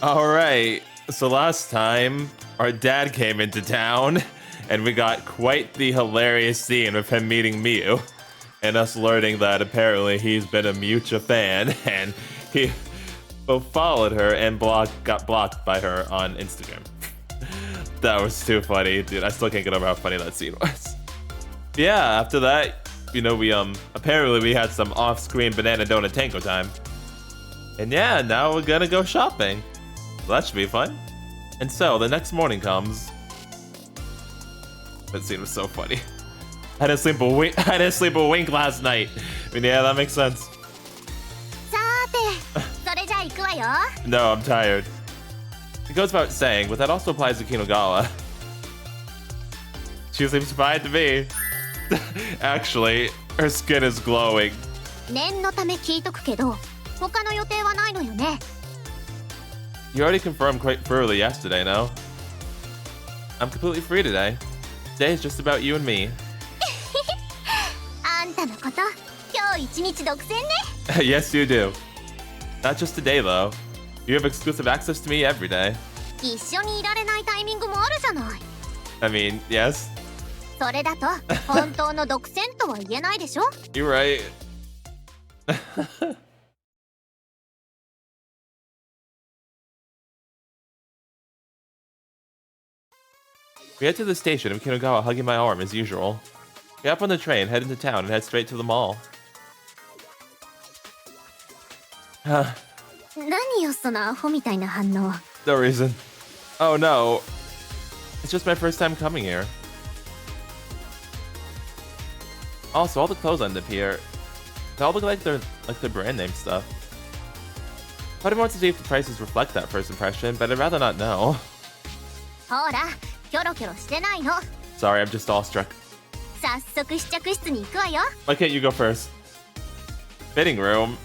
Alright, so last time, our dad came into town, and we got quite the hilarious scene of him meeting Miu, and us learning that apparently he's been a Mucha fan, and he both followed her and got blocked by her on Instagram. That was too funny, dude. I still can't get over how funny that scene was. Yeah, after that, you know, we apparently we had some off-screen banana donut tango time. And yeah, now we're gonna go shopping. So that should be fun. And so the next morning comes. That scene was so funny. I didn't sleep a wink last night. I mean, yeah, that makes sense. No, I'm tired. It goes without saying, but that also applies to Kinogawa. She seems fine to me. Actually, her skin is glowing. You already confirmed quite thoroughly yesterday, no? I'm completely free today. Today is just about you and me. Yes, you do. Not just today, though. You have exclusive access to me every day. I mean, yes. You're right. We head to the station of Kinogawa hugging my arm as usual. We hop on the train, head into town, and head straight to the mall. No reason. Oh no. It's just my first time coming here. Also, all the clothes end up here. They all look like they're brand name stuff. Part of me wants to see if the prices reflect that first impression, but I'd rather not know. Sorry, I'm just awestruck. Why can't you go first? Fitting room?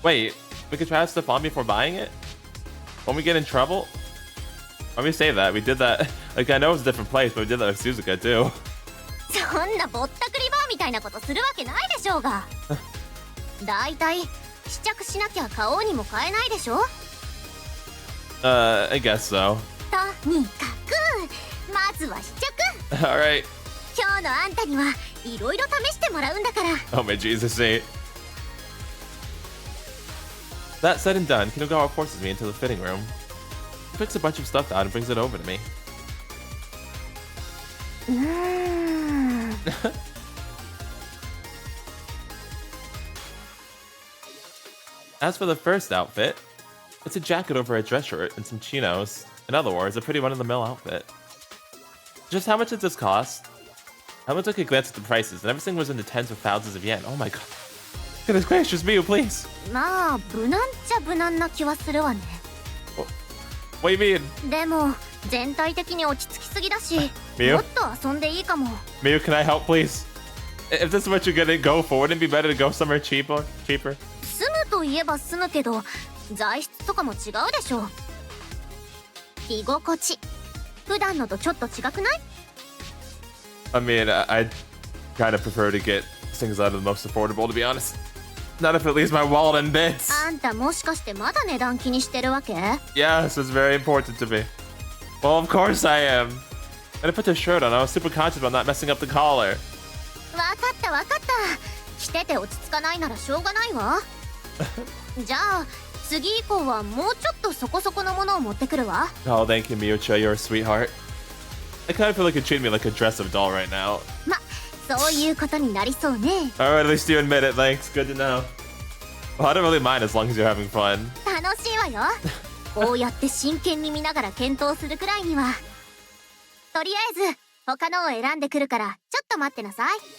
Wait, we could try out stuff on before buying it? Won't we get in trouble? Let me say that. We did that. Like, I know it's a different place, but we did that with Suzuka too. I guess so. Alright. Oh my Jesus, eh? That said and done, Kinogawa forces me into the fitting room. He picks a bunch of stuff out and brings it over to me. As for the first outfit, it's a jacket over a dress shirt and some chinos. In other words, a pretty run-of-the-mill outfit. Just how much does this cost? I went to take a glance at the prices, and everything was in the tens of thousands of yen. Oh my god. Goodness gracious, Miu, please! What do you mean? Miu? Miu, can I help, please? If this is what you're gonna go for, wouldn't it be better to go somewhere cheaper? I mean, I kind of prefer to get things out of the most affordable, to be honest. Not if it leaves my wallet in bits. Yes, it's very important to me. Well, of course I am. When I put this shirt on, I was super conscious about not messing up the collar. Oh, thank you, Miucha. You're a sweetheart. I kind of feel like you're treating me like a dress-up doll right now. Alright, at least you admit it. Thanks. Good to know. Well, I don't really mind as long as you're having fun.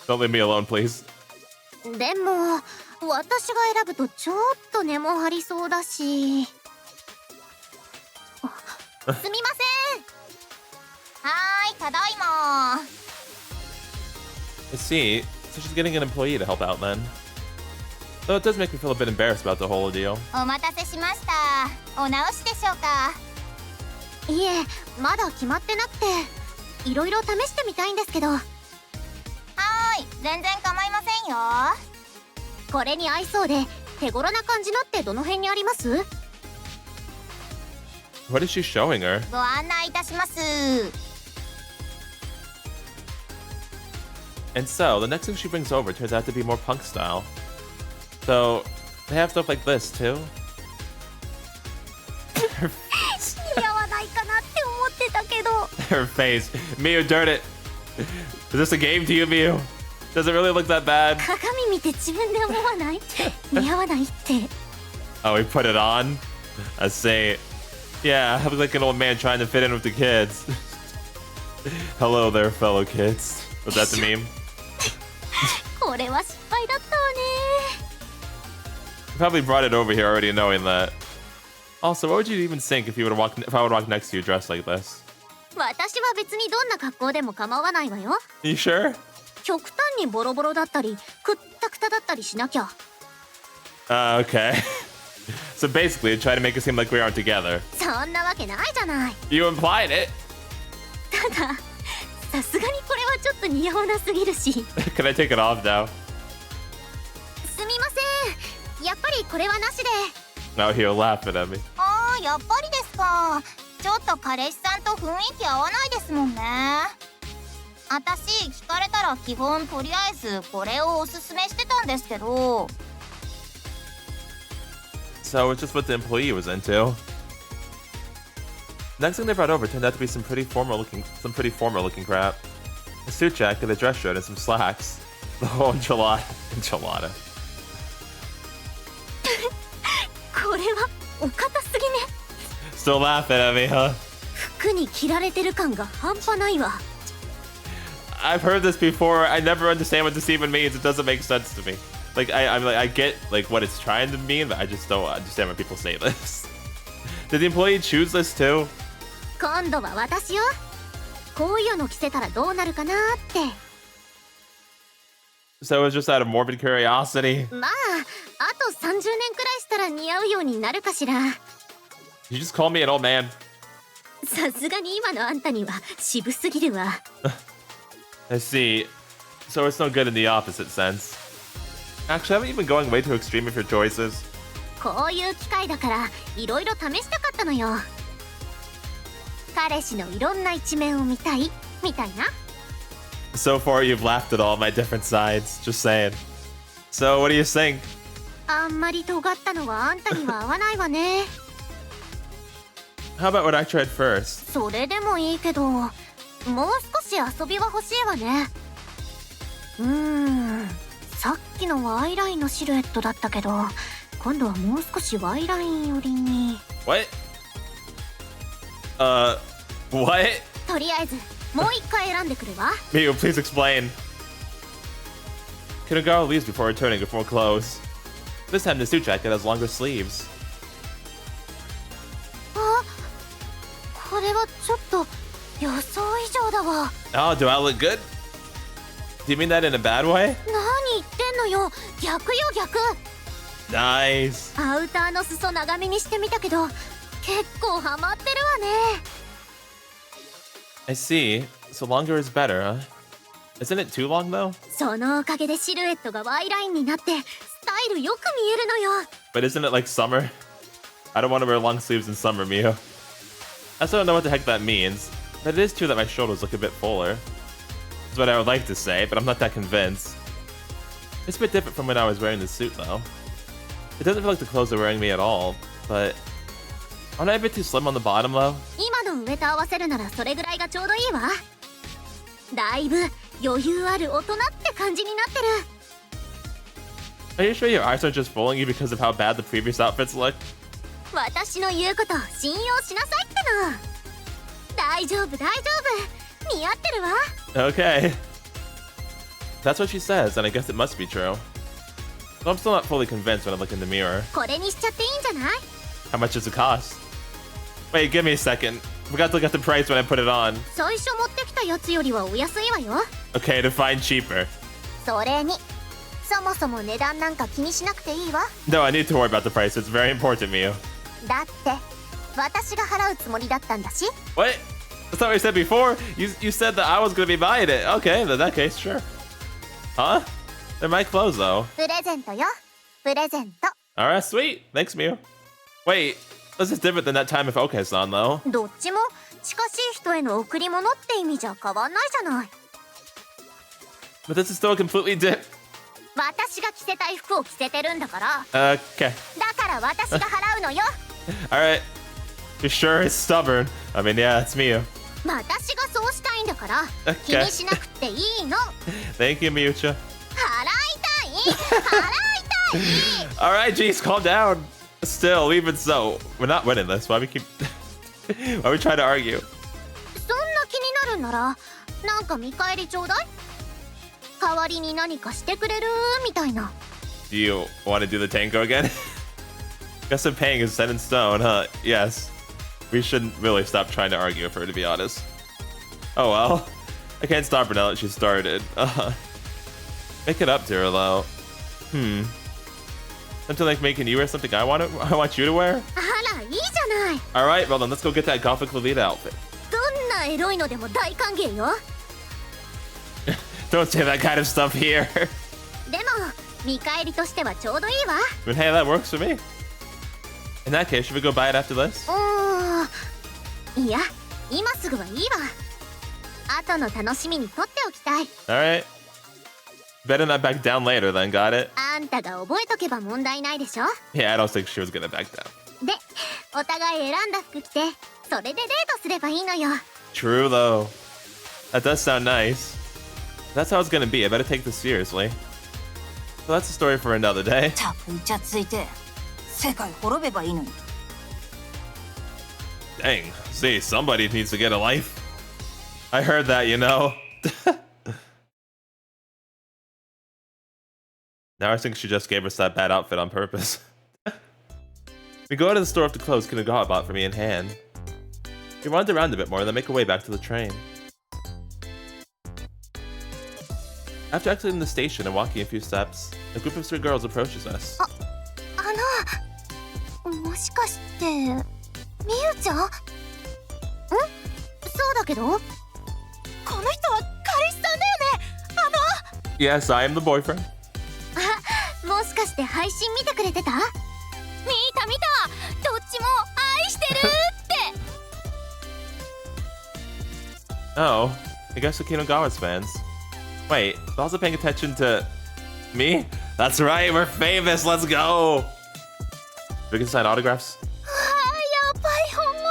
Don't leave me alone, please. I see. So she's getting an employee to help out then. Though it does make me feel a bit embarrassed about the whole ordeal. What is she showing her? ご案内いたします。 And so, the next thing she brings over turns out to be more punk style. So, they have stuff like this, too. 似合わないかなって思ってたけど。 Her face. Miu, darn it. Is this a game to you, Miu? Does it really look that bad? 鏡見て自分で思わない？似合わないって。 Oh, we put it on? I say, yeah, I look like an old man trying to fit in with the kids. Hello there, fellow kids. Was that the meme? これは失敗だったわね。 Probably brought it over here already knowing that. Also, what would you even think if I would walk next to you dressed like this? 私は別にどんな格好でも構わないわよ。 You sure? 極端にボロボロだったり、くったくただったりしなきゃ。 Okay. So basically, try to make it seem like we aren't together. そんなわけないじゃない。 You implied it. ただ、さすがにこれはちょっと似合わなすぎるし。 Can I take it off now? すみません。やっぱりこれはなしで。 Now he'll laugh at me. ああ、やっぱりですか。ちょっと彼氏さんと雰囲気合わないですもんね。私聞かれたら基本とりあえずこれをおすすめしてたんですけど。 So it's just what the employee was into. Next thing they brought over turned out to be some pretty formal looking crap. A suit jacket, a dress shirt, and some slacks. The whole enchilada. これはお堅すぎね。 Still laughing at me, huh? 服に着られてる感が半端ないわ。 I've heard this before. I never understand what this even means. It doesn't make sense to me. Like I get like what it's trying to mean, but I just don't understand when people say this. Did the employee choose this too? 今度は私よ。こういうの着せたらどうなるかなって。 So it was just out of morbid curiosity. まあ、あと30年くらいしたら似合うようになるかしら。 You just call me an old man. さすがに今のあんたには渋すぎるわ。I see. So it's no good in the opposite sense. Actually, haven't you been going way too extreme with your choices? こういう機会だからいろいろ試したかったのよ。彼氏のいろんな一面を見たいみたいな。 So far, you've laughed at all my different sides. Just saying. So, what do you think? あんまり尖ったのはあんたには合わないわね。 How about what I tried first? それでもいいけど、もう少し遊びは欲しいわね。さっきのはアイラインのシルエットだったけど、今度はもう少しワイライン寄りに。 What? What? とりあえずもう一回選んでくるわ。 Miu, please explain. Kinagawa leaves before returning with more clothes. This time the suit jacket has longer sleeves. あ、これはちょっと予想以上だわ。 Oh, do I look good? Do you mean that in a bad way? 何言ってんのよ。逆よ逆。 Nice. アウターの裾長めにしてみたけど、結構ハマってるわね。 I see. So longer is better, huh? Isn't it too long though? そのおかげでシルエットがワイラインになってスタイルよく見えるのよ。 But isn't it like summer? I don't want to wear long sleeves in summer, Miu. I still don't know what the heck that means. But it is true that my shoulders look a bit fuller. That's what I would like to say, but I'm not that convinced. It's a bit different from when I was wearing the suit though. It doesn't feel like the clothes are wearing me at all, but aren't I a bit too slim on the bottom though? 今の上と合わせるならそれぐらいがちょうどいいわ。だいぶ余裕ある大人って感じになってる。 Are you sure your eyes aren't just fooling you because of how bad the previous outfits look? 私の言うことを信用しなさいっての。大丈夫大丈夫。似合ってるわ。 Okay. That's what she says, and I guess it must be true. Though I'm still not fully convinced when I look in the mirror. これにしちゃっていいんじゃない？ How much does it cost? Wait, give me a second. Forgot to look at the price when I put it on. 最初持ってきたやつよりはお安いわよ。 Okay, to find cheaper. それに、そもそも値段なんか気にしなくていいわ。 No, I need to worry about the price. It's very important, Miu. だって、私が払うつもりだったんだし。 What? That's not what you said before. You said that I was going to be buying it. Okay, in that case, sure. Huh? They're my clothes, though. プレゼントよ。プレゼント。 Alright, sweet. Thanks, Miu. Wait, This is different than that time of OK-san, though. どっちも近しい人への贈り物って意味じゃ変わんないじゃない。 But this is still completely different. 私が着せたい服を着せてるんだから。Okay. だから私が払うのよ。Alright. You're sure it's stubborn. I mean, yeah, it's me. 私がそうしたいんだから、 Okay. 気にしなくていいの。 Thank you, Miucha. 払いたい払いたい。 Alright, geez, calm down. Still, even so, we're not winning this. Why we keep... Why we try to argue? そんな気になるんなら、なんか見返りちょうだい。代わりに何かしてくれるみたいな。 Do you want to do the tango again? Guess the paying is set in stone, huh? Yes. We shouldn't really stop trying to argue with her, to be honest. Oh well. I can't stop her now that she started. Make it up to her, though. Something like making you wear something I want you to wear? あら、いいじゃない。 Alright, well then let's go get that Gothic Lolita outfit. どんなエロいのでも大歓迎よ。 Don't say that kind of stuff here. でも、見返りとしてはちょうどいいわ。 But hey, that works for me. In that case, should we go buy it after this? いや、今すぐはいいわ。後の楽しみにとっておきたい。 Alright. Better not back down later then, got it? あんたが覚えとけば問題ないでしょ。 Yeah, I don't think she was gonna back down. で、お互い選んだ服着て、それでデートすればいいのよ。 True though. That does sound nice. That's how it's gonna be. I better take this seriously. So that's a story for another day. たくいちゃついて世界滅べばいいのに。 Dang. See, somebody needs to get a life. I heard that, you know. Now I think she just gave us that bad outfit on purpose. We go to the store with the clothes Kinagawa bought for me in hand. We wander around a bit more, then make our way back to the train. After exiting the station and walking a few steps, a group of 3 girls approaches us. もしかして、みゆちゃん？そうだけど？この人は彼氏さんだよね。Yes, I am the boyfriend. もしかして配信見てくれてた？見た。どっちも愛してるって。Oh, I guess the Kinagawa's fans. Wait, they're also paying attention to me? That's right, we're famous, let's go! We can sign autographs? やばい本物。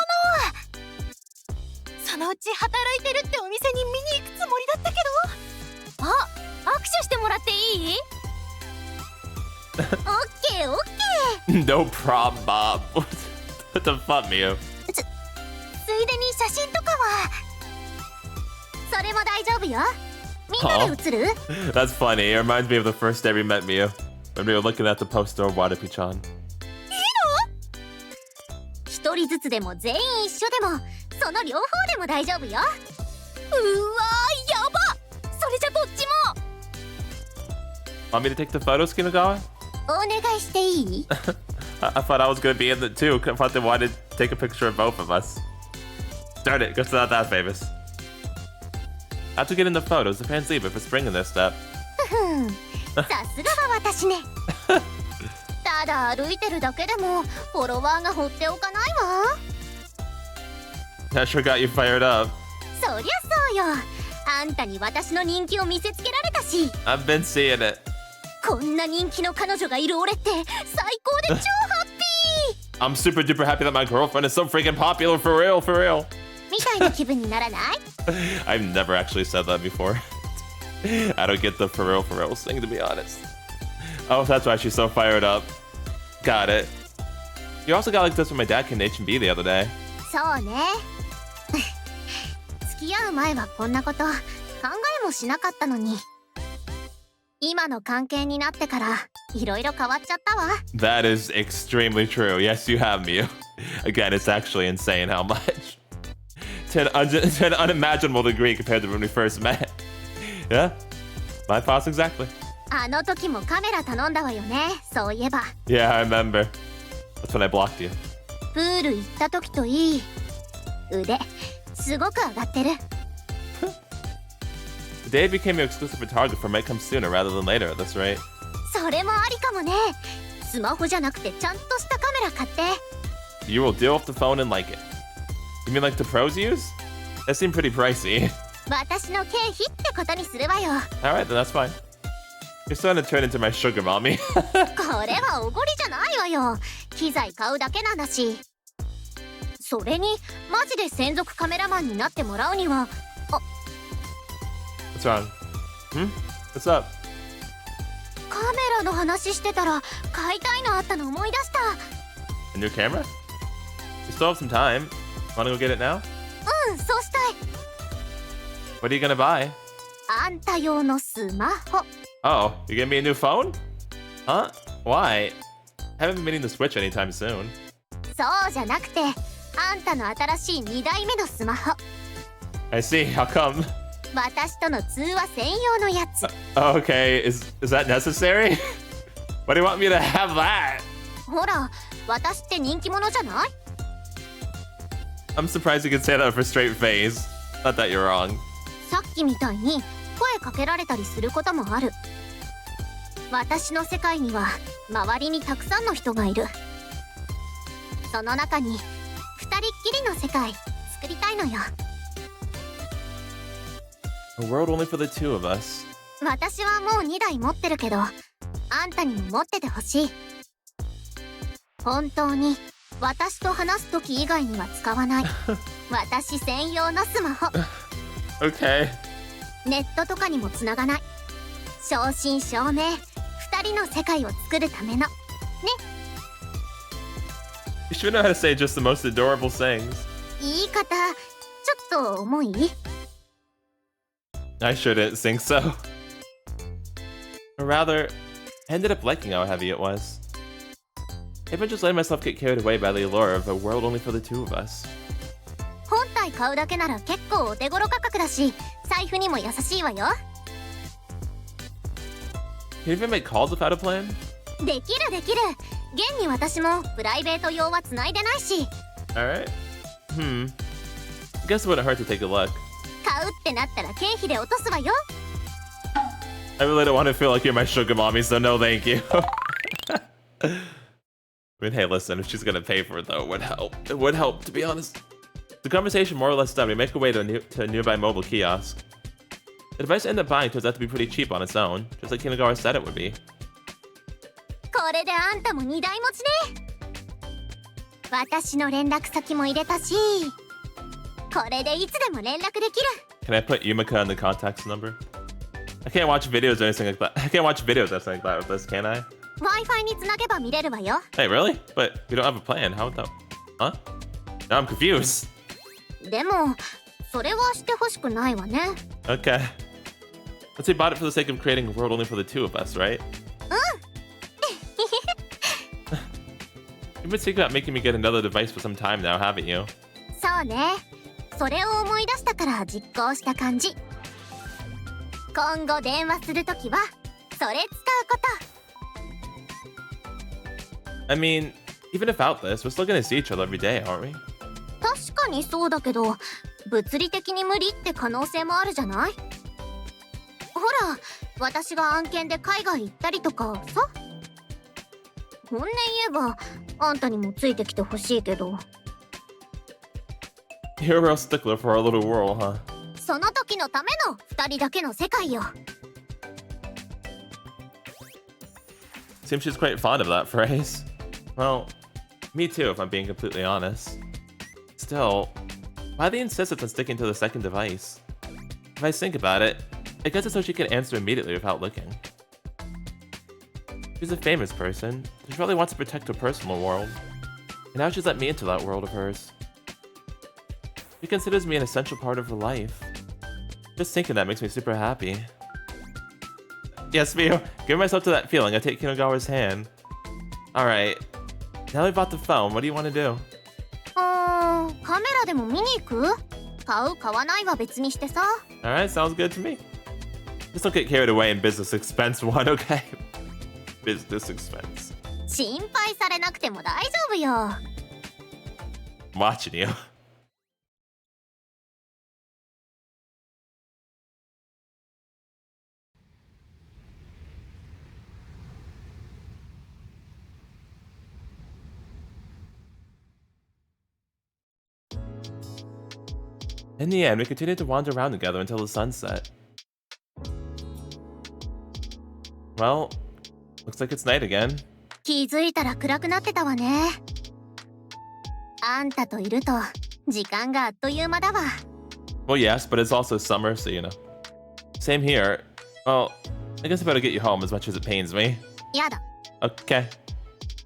そのうち働いてるってお店に見に行くつもりだったけど。あ、握手してもらっていい？オッケー。No problem, Bob. What the fuck, Miu? ついでに写真とかは。それも大丈夫よ。みんなで写る？ That's funny. It reminds me of the first day we met Miu, when we were looking at the poster of Wadapi-chan. いいの？一人ずつでも全員一緒でも、その両方でも大丈夫よ。うわー、やば！それじゃどっちも。 Want me to take the photos, Kinagawa? お願いしていい？ I thought I was gonna be in it too. I thought they wanted to take a picture of both of us. Darn it, guess not that famous. After getting the photos, the fans leave if it's bringing their step. さすがは私ね。ただ歩いてるだけでもフォロワーが放っておかないわ。 That sure got you fired up. そりゃそうよ。あんたに私の人気を見せつけられたし。 I've been seeing it. こんな人気の彼女がいる俺って最高で超ハッピー。 I'm super duper happy that my girlfriend is so freaking popular, for real, for real. みたいな気分にならない？ I've never actually said that before. I don't get the for real thing, to be honest. Oh, that's why she's so fired up. Got it. You also got like this when my dad came to H&B the other day. そうね。付き合う前はこんなこと考えもしなかったのに。今の関係になってからいろいろ変わっちゃったわ。 That is extremely true. Yes, you have, Miu. Again, it's actually insane how much. To an unimaginable degree compared to when we first met. Yeah, my thoughts exactly. あの時もカメラ頼んだわよね。そういえば。 Yeah, I remember. That's when I blocked you. プール行った時といい。腕すごく上がってる。 The day I became your exclusive photographer might come sooner rather than later at this rate. それもありかもね。スマホじゃなくてちゃんとしたカメラ買って。You will deal with the phone and like it. You mean like the pros use? That seemed pretty pricey. 私の経費ってことにするわよ。 Alright, then that's fine. You're starting to turn into my sugar mommy. これはおごりじゃないわよ。機材買うだけなんだし。それにマジで専属カメラマンになってもらうには。 What's wrong? What's up? カメラの話してたら買いたいのあったの思い出した。 A new camera? You still have some time. Wanna go get it now? そうしたい。 What are you gonna buy? あんた用のスマホ。 Oh, you getting me a new phone? Huh? Why? I haven't been meaning to switch anytime soon. そうじゃなくて、あんたの新しい2台目のスマホ。 I see. How come? 私との通話専用のやつ。 Okay, is that necessary? Why do you want me to have that? ほら、私って人気者じゃない？ I'm surprised you could say that with a straight face. Not that you're wrong. さっきみたいに声かけられたりすることもある。私の世界には周りにたくさんの人がいる。その中に2人っきりの世界作りたいのよ。 A world only for the two of us. 私はもう2台持ってるけど、あんたにも持っててほしい。本当に私と話す時以外には使わない私専用のスマホ。 Okay. ネットとかにも繋がない。正真正銘2人の世界を作るためのね。 You should know how to say just the most adorable things. 言い方ちょっと重い？ I shouldn't think so. Or rather, I ended up liking how heavy it was. Maybe I'm just letting myself get carried away by the allure of a world only for the two of us. 本体買うだけなら結構お手頃価格だし、財布にも優しいわよ。 Can you even make calls without a plan? できるできる。現に私もプライベート用は繋いでないし。 Alright. I guess it wouldn't hurt to take a look. 買うってなったら経費で落とすわよ。 I really don't want to feel like you're my sugar mommy, so no thank you. I mean, hey, listen, if she's gonna pay for it though, it would help. It would help, to be honest. The conversation more or less done, we make our way to a nearby mobile kiosk. The device I end up buying turns out to be pretty cheap on its own, just like Kinagawa said it would be. これであんたも2台持ちね。私の連絡先も入れたし、これでいつでも連絡できる。 Can I put Yumika in the contacts number? I can't watch videos or anything like that. I can't watch videos or anything like that with this, can I? Wi-Fi に繋げば見れるわよ。 Hey, really? But we don't have a plan. How about... Huh? Now I'm confused. でも、それはしてほしくないわね。 Okay. Let's say bought it for the sake of creating a world only for the two of us, right? You've been thinking about making me get another device for some time now, haven't you? そうね。それを思い出したから実行した感じ。今後電話するときは、それ使うこと。 I mean, even without this, we're still gonna see each other every day, aren't we? 確かにそうだけど、物理的に無理って可能性もあるじゃない？ほら、私が案件で海外行ったりとかさ。本音言えば、あんたにもついてきてほしいけど。 You're a real stickler for our little world, huh? その時のための2人だけの世界よ。 Seems she's quite fond of that phrase. Well, me too, if I'm being completely honest. Still, why the insistence on sticking to the second device? If I think about it, I guess it's so she can answer immediately without looking. She's a famous person. She probably wants to protect her personal world. And now she's let me into that world of hers. She considers me an essential part of her life. Just thinking that makes me super happy. Yes, Mio, give myself to that feeling. I take Kinagawa's hand. Alright. Now we bought the phone, what do you want to do? カメラでも見に行く？買う買わないは別にしてさ。 Alright, sounds good to me. Just don't get carried away in business expense one, okay? Business expense. 心配されなくても大丈夫よ。 I'm watching you. In the end, we continued to wander around together until the sunset. Well, looks like it's night again. 気づいたら暗くなってたわね。あんたといると時間があっという間だわ。Well, yes, but it's also summer, so you know. Same here. Well, I guess I better get you home as much as it pains me. やだ。 Okay.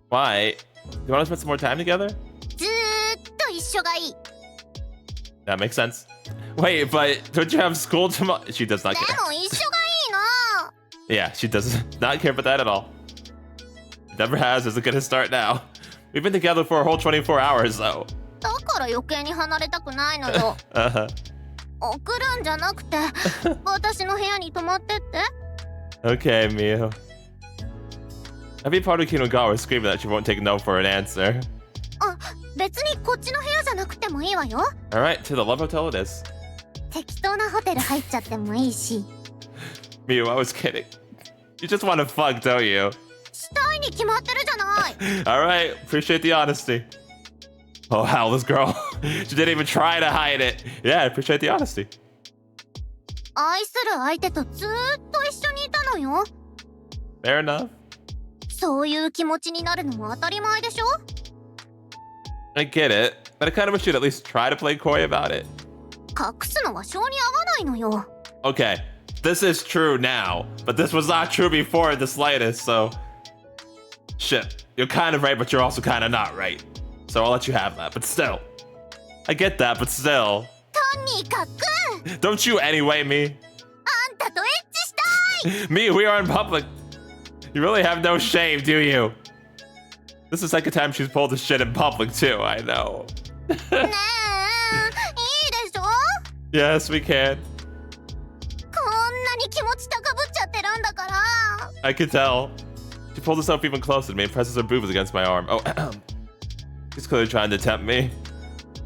Why? Do you want to spend some more time together? ずーっと一緒がいい。 That makes sense. Wait, but don't you have school tomorrow? She does not で care. も一緒がいいの。 Yeah, she does not care about that at all. Never has, isn't gonna start now. We've been together for a whole 24 hours, though. だから余計に離れたくないのよ。Uh-huh. 送るんじゃなくて、私の部屋に泊まってって。 Okay, Miu. Every part of Kinogawa is screaming that she won't take no for an answer. あ、別にこっちの部屋じゃなくてもいいわよ。 Alright, to the Love Hotel it is. 適当なホテル入っちゃってもいいし。 Miu, I was kidding. You just want to fuck, don't you? したいに決まってるじゃない。Alright, appreciate the honesty. Oh, hell, this girl. She didn't even try to hide it. Yeah, I appreciate the honesty. 愛する相手とずーっと一緒にいたのよ。 Fair enough. そういう気持ちになるのも当たり前でしょ。 I get it, but I kind of wish you'd at least try to play coy about it. 隠すのは性に合わないのよ。 Okay, this is true now, but this was not true before in the slightest, so... Shit, you're kind of right, but you're also kind of not right. So I'll let you have that, but still. I get that, but still. とにかく Don't you anyway, me? あんたとエッチしたい。 Me, we are in public. You really have no shame, do you? This is the second time she's pulled this shit in public, too, I know. ねえ、いいでしょ。 Yes, we can. こんなに気持ち高ぶっちゃってるんだから。 I can tell. She pulled herself even closer to me and presses her boobs against my arm. Oh, she's clearly trying to tempt me.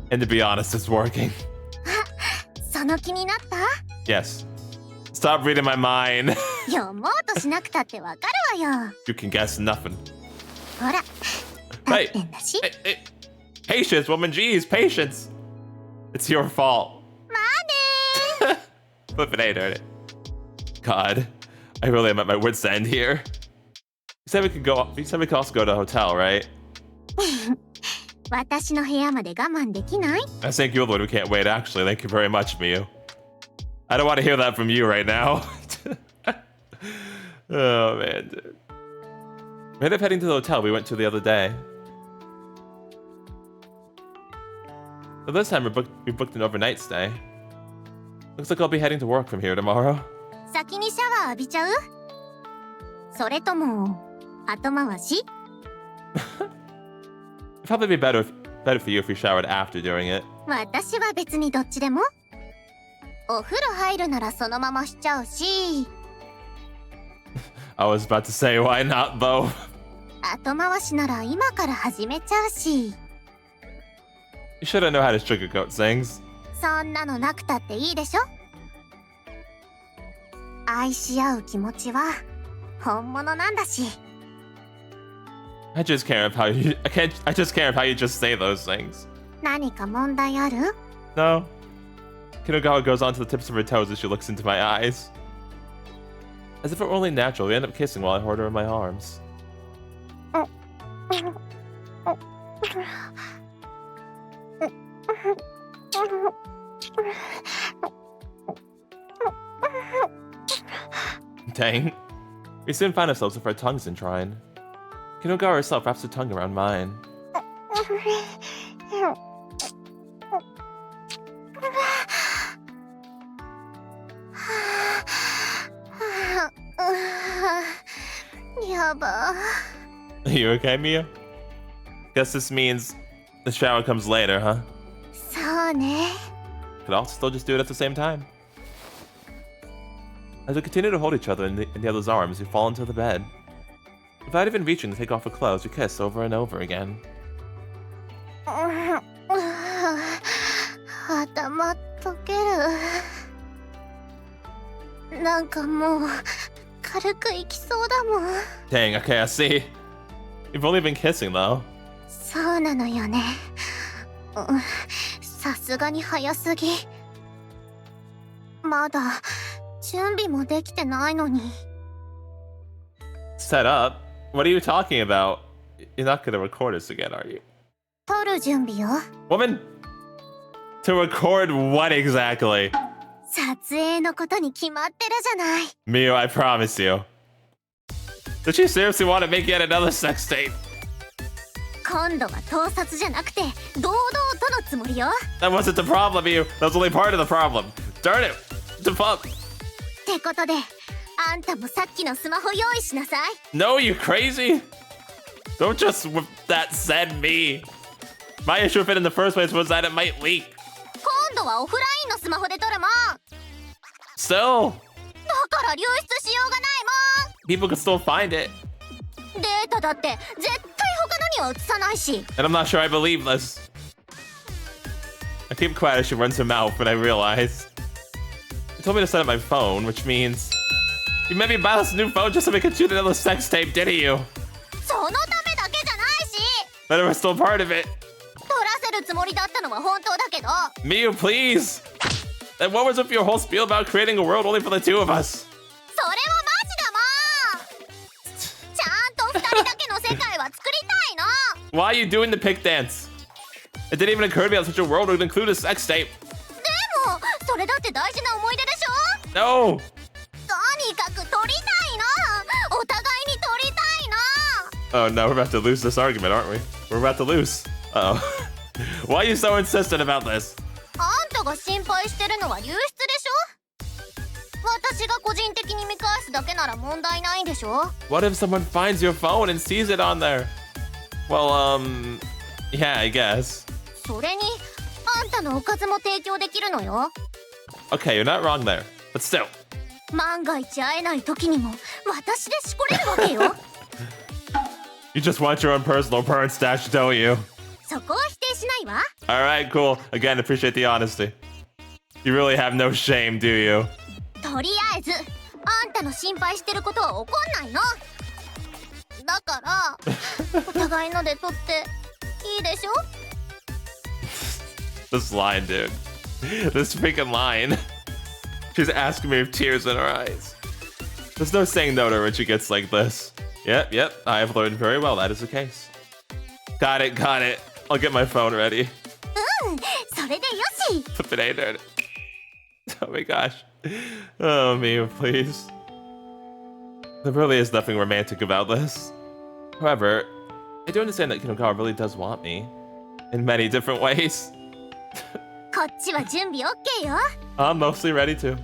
And to be honest, it's working. その気になった？ Yes. Stop reading my mind. 読もうとしなくたってわかるわよ。 You can guess nothing. ほら、 Hey, 立ってんだし。 hey, patience, woman, jeez, patience. It's your fault. まあね Flippin' A, darn it. God, I really am at my wit's end here. You said we could also go to a hotel, right? 私の部屋まで我慢できない？ I think you're the one who can't wait, actually. Thank you very much, Miu. I don't want to hear that from you right now. Oh, man, dude. We ended up heading to the hotel we went to the other day. So this time we booked an overnight stay. Looks like I'll be heading to work from here tomorrow. 先にシャワー浴びちゃう？それとも後回し？ It'd probably be better for you if you showered after doing it. 私は別にどっちでも。お風呂入るならそのまましちゃうし。I was about to say, why not, though? 後回しなら今から始めちゃうし。You shouldn't know how to sugarcoat things. そんなのなくたっていいでしょ。愛し合う気持ちは本物なんだし。I just can't how you just say those things. 何か問題ある？ No. Kinogawa goes on to the tips of her toes as she looks into my eyes. As if it were only natural, we end up kissing while I hold her in my arms. Dang. We soon find ourselves with our tongues entwined. Kinogawa herself wraps her tongue around mine. Are you okay, Mia? Guess this means the shower comes later, huh? そうね。 Could also still just do it at the same time. As we continue to hold each other in the other's arms, we fall into the bed. Without even reaching to take off our clothes, we kiss over and over again. 頭溶ける。なんかもう軽くいきそうだもん。 Dang, okay, I see. You've only been kissing, though. そうなのよね。さすがに早すぎ。まだ準備もできてないのに。 Set up? What are you talking about? You're not gonna record us again, are you? 撮る準備よ。 Woman! To record what exactly? 撮影のことに決まってるじゃない。 Miu, I promise you. Does she seriously want to make yet another sex tape? 今度は盗撮じゃなくて堂々とのつもりよ。 That wasn't the problem, Miu. That was only part of the problem. Darn it! The fuck? ってことであんたもさっきのスマホ用意しなさい。 No, you crazy? Don't just with that send me. My issue with it in the first place was that it might leak. 今度はオフラインのスマホで撮るもん。 Still, だから流出しようがない people can still find it. もん。データだって絶対他のには映さないし。 And I'm not sure I believe this. I keep quiet as she runs her mouth, but I realize. You told me to set up my phone, which means you made me buy this new phone just so we could shoot another sex tape, didn't you? そのためだけじゃないし。 But it was still part of it. 撮らせるつもりだったのは本当だけど。 Miu, please. And what was with your whole spiel about creating a world only for the two of us? それもマジだもん。ちゃんと二人だけの世界は作りたいの。 Why are you doing the pick dance? It didn't even occur to me that such a world would include a sex tape. でもそれだって大事な思い出でしょ。 No. とにかく撮りたいの。お互いに撮りたいの。 Oh no, we're about to lose this argument, aren't we? We're about to lose. Uh-oh. Why are you so insistent about this? あんたが心配してるのは流出でしょ。私が個人的に見返すだけなら問題ないでしょ。 What if someone finds your phone and sees it on there? Well, yeah, I guess. それにあんたのおかずも提供できるのよ。 Okay, you're not wrong there. But still. 万が一会えない時にも私でしこれるわけよ。 You just want your own personal porn stash, don't you? そこは否定しないわ。 Alright, cool. Again, appreciate the honesty. You really have no shame, do you? とりあえずあんたの心配してることは起こんないの。だからお互いので撮っていいでしょ。 This line, dude. This freaking line. She's asking me with tears in her eyes. There's no saying no to her when she gets like this. Yep, I have learned very well that is the case. Got it. I'll get my phone ready. それでよし。 Flip it, dude. Oh my gosh. Oh, me, please. There really is nothing romantic about this. However, I do understand that Kinokawa really does want me. In many different ways. こっちは準備 OK よ。 I'm mostly ready to.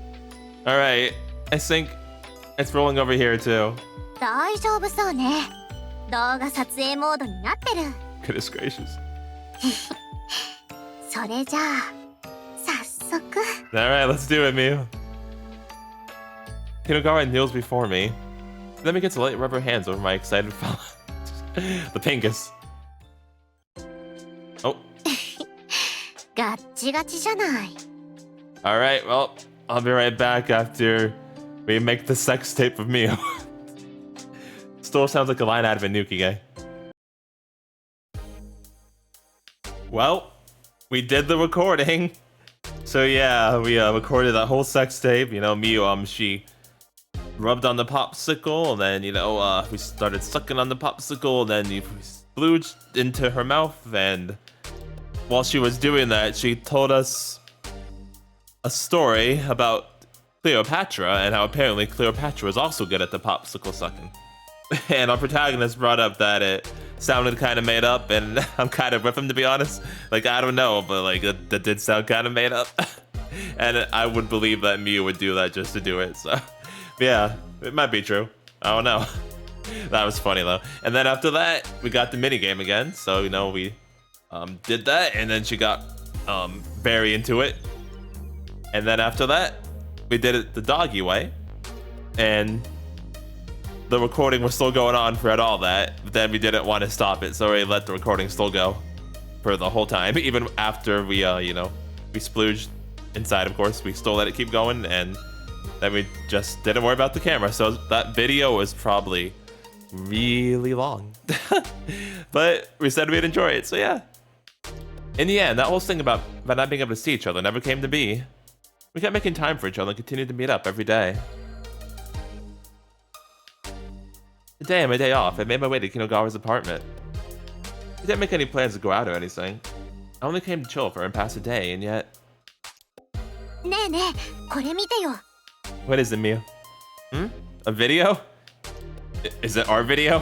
Alright, I think it's rolling over here too. 大丈夫そうね。動画撮影モードになってる。 Goodness gracious. それじゃあ早速。 Alright, let's do it, Miu. Kinokawa kneels before me. Then begins to lightly rub her hands over my excited fella. The pinkus. Oh. ガッチガチじゃない。 Alright, well, I'll be right back after we make the sex tape of Miu. Still sounds like a line out of a Nuki. Well, we did the recording. So yeah, we recorded that whole sex tape. You know, Miu, she rubbed on the popsicle, and then, you know, we started sucking on the popsicle, and then we splooged into her mouth, and while she was doing that, she told us a story about Cleopatra, and how apparently Cleopatra was also good at the popsicle sucking. And our protagonist brought up that it sounded kind of made up, and I'm kind of with him, to be honest. Like, I don't know, but like that did sound kind of made up. And I would believe that Miu would do that just to do it. So yeah, it might be true. I don't know. That was funny though. And then after that, we got the mini game again. So, you know, we did that, and then she got very into it. And then after that, we did it the doggy way, and the recording was still going on throughout all that, but then we didn't want to stop it, so we let the recording still go for the whole time. Even after we, you know, we splooged inside, of course, we still let it keep going, and then we just didn't worry about the camera. So that video was probably really long, but we said we'd enjoy it, so yeah. In the end, that whole thing about not being able to see each other never came to be. We kept making time for each other and continued to meet up every day. Today, on my day off, I made my way to Kinogawa's apartment. I didn't make any plans to go out or anything. I only came to chill for and pass the day, and yet... ねえねえ、これ見てよ。 What is it, Miu? Hmm? A video? Is it our video?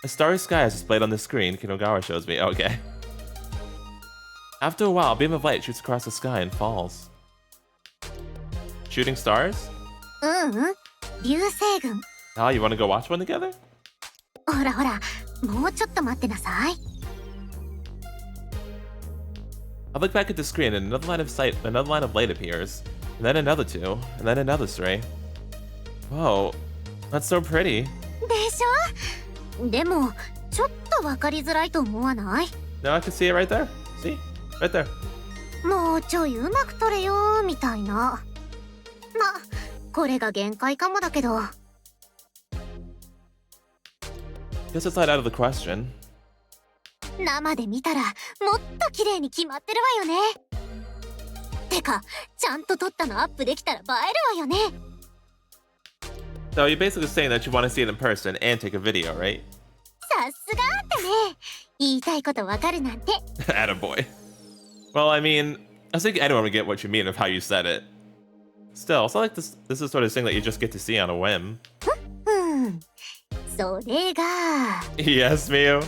A starry sky is displayed on the screen, Kinogawa shows me. Okay. After a while, a beam of light shoots across the sky and falls. Shooting stars? 流星群。 Oh, you want to go watch one together? ほらほら、もうちょっと待ってなさい。 I look back at the screen and another line of light appears. And then another two, and then another three. Whoa, that's so pretty. でしょ？でも、ちょっとわかりづらいと思わない？ Now I can see it right there. See? Right there. もうちょいうまく撮れよみたいな。ま、これが限界かもだけど。 Guess it's not out of the question. 生で見たらもっと綺麗に決まってるわよね。てか、ちゃんと撮ったのアップできたら映えるわよね。 So you're basically saying that you want to see it in person and take a video, right? さすがってね。言いたいことわかるなんて。Attaboy. Well, I mean, I think anyone would get what you mean of how you said it. Still, it's not like this is sort of thing that you just get to see on a whim. それが。 Yes, Miu.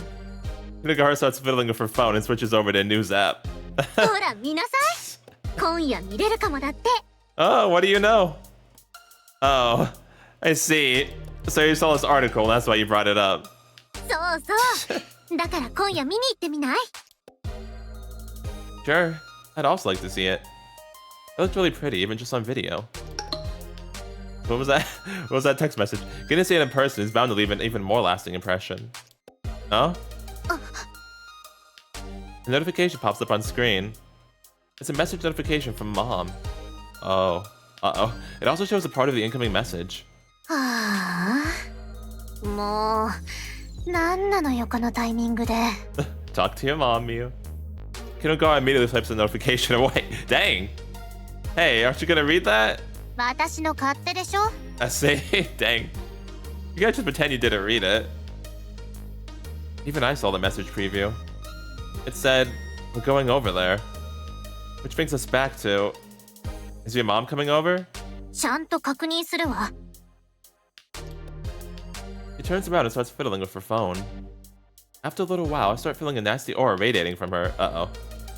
Kinogawa starts fiddling with her phone and switches over to a news app. ほら見なさい。今夜見れるかもだって。 Oh, what do you know? Oh, I see. So you saw this article, and that's why you brought it up. そうそう。だから今夜見に行ってみない？ Sure, I'd also like to see it. It looked really pretty, even just on video. What was that? What was that text message? Getting to see it in person is bound to leave an even more lasting impression. Oh? A notification pops up on screen. It's a message notification from Mom. Oh. Uh-oh. It also shows a part of the incoming message. はあ。もう、なんなのよこのタイミングで。Talk to your mom, Miu. Kinogawa immediately types the notification away. Dang! Hey, aren't you gonna read that? 私の勝手でしょ？ I see. Dang. You guys just pretend you didn't read it. Even I saw the message preview. It said, we're going over there. Which brings us back to... Is your mom coming over? ちゃんと確認するわ。 She turns around and starts fiddling with her phone. After a little while, I start feeling a nasty aura radiating from her. Uh-oh.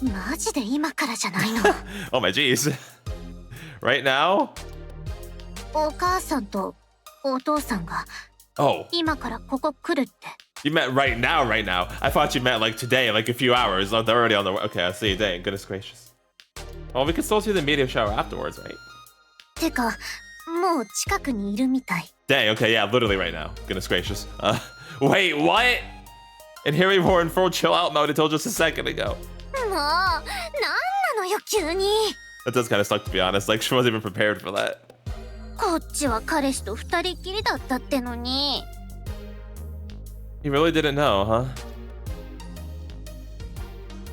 マジで今からじゃないの？ Oh my jeez. Right now? お母さんとお父さんが Oh. 今からここ来るって。 You meant right now, right now. I thought you meant like today, like a few hours. Oh, they're already on the way. Okay, I see. Dang, goodness gracious. Well, we can still see the meteor shower afterwards, right? てか、もう近くにいるみたい。 Dang, okay, yeah, literally right now. Goodness gracious. Wait, what? And here we were in full chill out mode until just a second ago. もう、なんなのよ急に。 That does kind of suck, to be honest. Like, she wasn't even prepared for that. こっちは彼氏と二人っきりだったってのに。 You really didn't know, huh?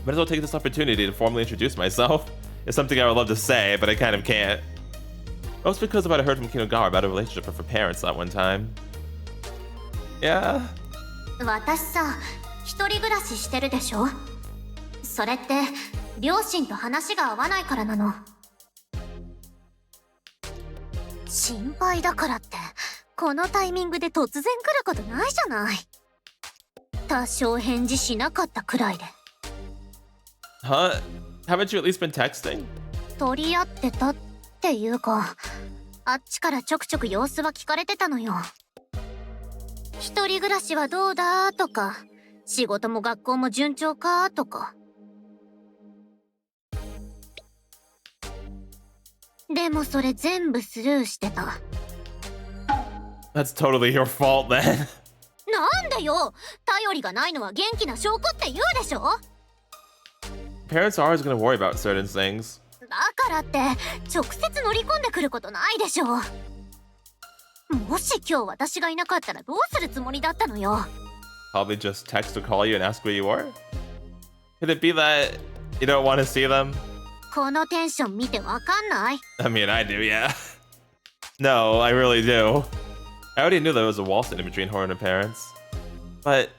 Might as well take this opportunity to formally introduce myself. It's something I would love to say, but I kind of can't. Most because of what I heard from Kinogawa about a relationship with her parents that one time. Yeah. 私さ、一人暮らししてるでしょ？それって、両親と話が合わないからなの。心配だからって、このタイミングで突然来ることないじゃない。多少返事しなかったくらいで。Huh? Haven't you at least been texting? 取り合ってたっていうか、あっちからちょくちょく様子は聞かれてたのよ。一人暮らしはどうだとか、仕事も学校も順調かとか。でもそれ全部スルーしてた。That's totally your fault then. なんでよ、頼りがないのは元気な証拠って言うでしょ。 Parents are always gonna worry about certain things. だからって直接乗り込んでくることないでしょ。もし今日私がいなかったらどうするつもりだったのよ。 Probably just text or call you and ask where you were? Could it be that you don't want to see them? このテンション見てわかんない？ I mean, I do, yeah. No, I really do. I already knew there was a wall sitting between her and her parents. But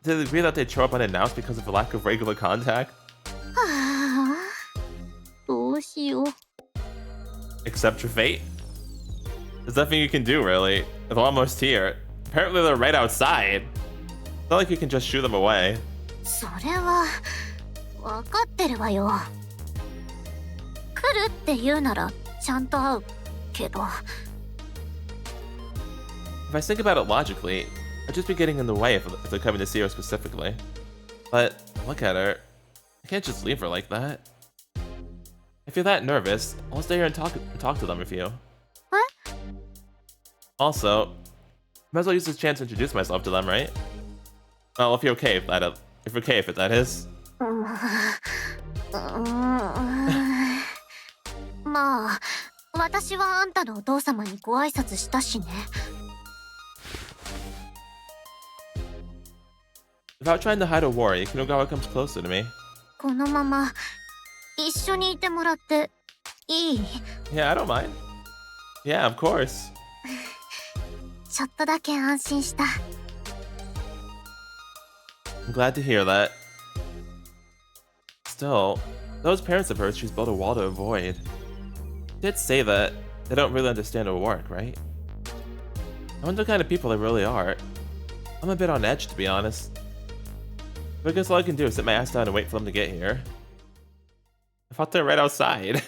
to the degree that they'd show up unannounced because of a lack of regular contact? どうしよう。 Accept your fate? There's nothing you can do, really. They're almost here. Apparently they're right outside. It's not like you can just shoo them away. それはわかってるわよ。来るって言うならちゃんと会うけど。 If I think about it logically, I'd just be getting in the way if they're coming to see her specifically. But look at her. I can't just leave her like that. If you're that nervous, I'll stay here and talk to them with you. What? Also, might as well use this chance to introduce myself to them, right? Well, if you're okay if that is. まあ、私はあんたのお父様にご挨拶したしね。 Without trying to hide or worry, Kinogawa comes closer to me. このまま一緒にいてもらっていい？ Yeah, I don't mind. Yeah, of course. ちょっとだけ安心した。 I'm glad to hear that. Still, those parents of hers she's built a wall to avoid. She did say that they don't really understand her work, right? I wonder what kind of people they really are. I'm a bit on edge, to be honest. But I guess all I can do is sit my ass down and wait for them to get here. I thought they were right outside.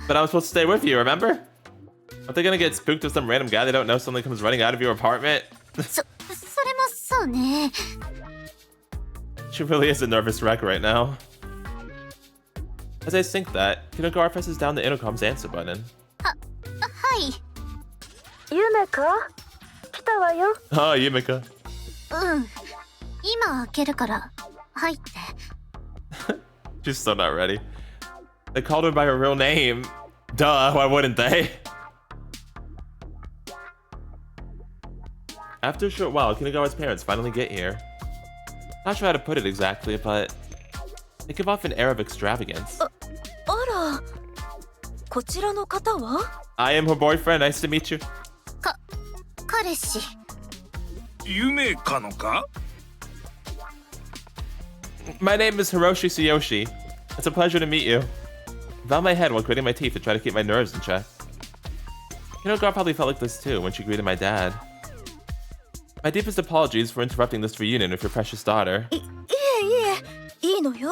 But I was supposed to stay with you, remember? Aren't they gonna get spooked if some random guy they don't know suddenly comes running out of your apartment? それもそうね。 She really is a nervous wreck right now. As I think that, Kinogawa presses down the intercom's answer button. はい。ゆめか？来たわよ。 Oh, Yumika. うん。今開けるから入って。 She's still not ready. They called her by her real name. Duh, why wouldn't they? After a short while, Kinogawa's parents finally get here. Not sure how to put it exactly, but they give off an air of extravagance. あら、こちらの方は？ I am her boyfriend. Nice to meet you. 彼氏。夢かのか？ My name is Hiroshi Tsuyoshi. It's a pleasure to meet you. I bowed my head while gritting my teeth to try to keep my nerves in check. Kinogawa probably felt like this too when she greeted my dad. My deepest apologies for interrupting this reunion with your precious daughter. いえ、いいのよ。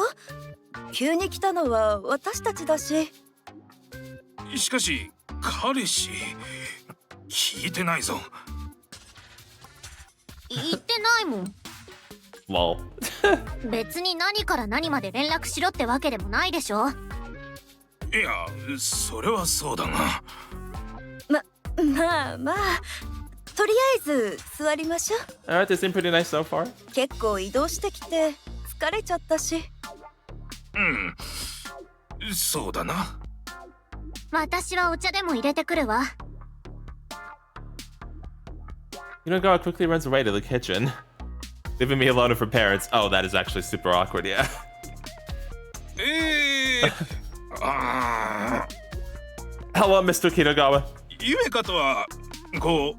急に来たのは私たちだし。しかし彼氏聞いてないぞ。言ってないもん。 Lol. 別に何から何まで連絡しろってわけでもないでしょ。いや、それはそうだが。まあ。とりあえず座りましょう。 Alright, they seem pretty nice so far. 結構移動してきて疲れちゃったし。そうだな。私はお茶でも入れてくるわ。 Kinogawa quickly runs away to the kitchen, leaving me alone with her parents. Oh, that is actually super awkward, yeah. Hello, Mr. Kinogawa. 夢かとは。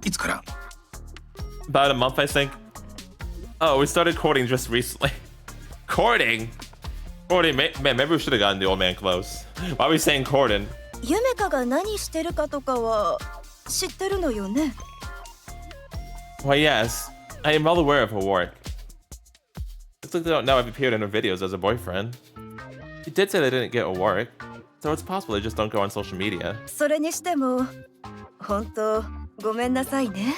いつから？ About a month, I think. Oh, we started courting just recently. Courting? Courting? Man, maybe we should have gotten the old man close. Why are we saying courting? ゆめかが何してるかとかは知ってるのよね。 Why, yes. I am well aware of her work. Looks like they don't know I've appeared in her videos as a boyfriend. She did say they didn't get her work, so it's possible they just don't go on social media. それにしても、本当ごめんなさいね。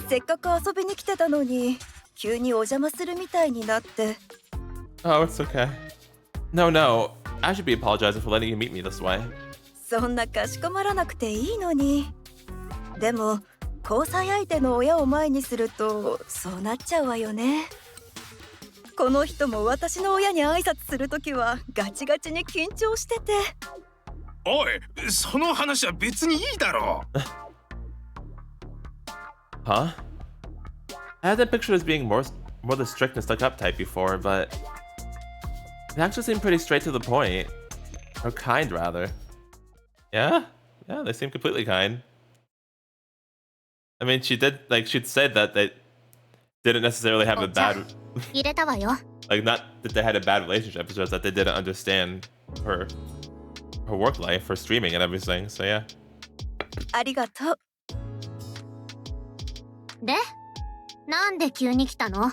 せっかく遊びに来てたのに、急にお邪魔するみたいになって。Oh, it's okay. No, I should be apologizing for letting you meet me this way. そんなかしこまらなくていいのに。でも、交際相手の親を前にすると、そうなっちゃうわよね。この人も私の親に挨拶するときはガチガチに緊張してて。おい、その話は別にいいだろう。Huh? I had that picture as being more the strict and stuck-up type before, but it actually seemed pretty straight to the point. Or kind, rather. Yeah? Yeah, they seem completely kind. I mean, she'd said that they didn't necessarily have a bad... 入れたわよ。 Like, not that they had a bad relationship, it's just that they didn't understand her work life, her streaming and everything, so yeah. ありがとう。で、なんで急に来たの？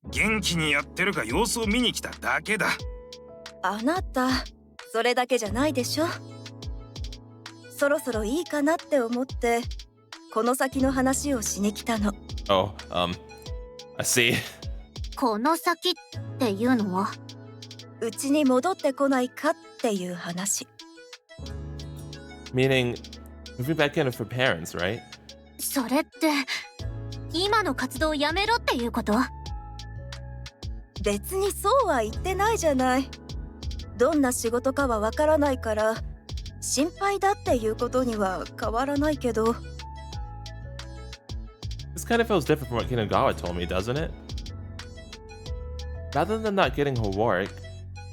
元気にやってるか様子を見に来ただけだ。あなた、それだけじゃないでしょ。そろそろいいかなって思って、この先の話をしに来たの。Oh, I see. この先っていうのは？うちに戻ってこないかっていう話。Meaning, moving back in for parents, right? それって、今の活動をやめろっていうこと？別にそうは言ってないじゃない。どんな仕事かはわからないから、心配だっていうことには変わらないけど。This kind of feels different from what Kinagawa told me, doesn't it? Rather than not getting her work,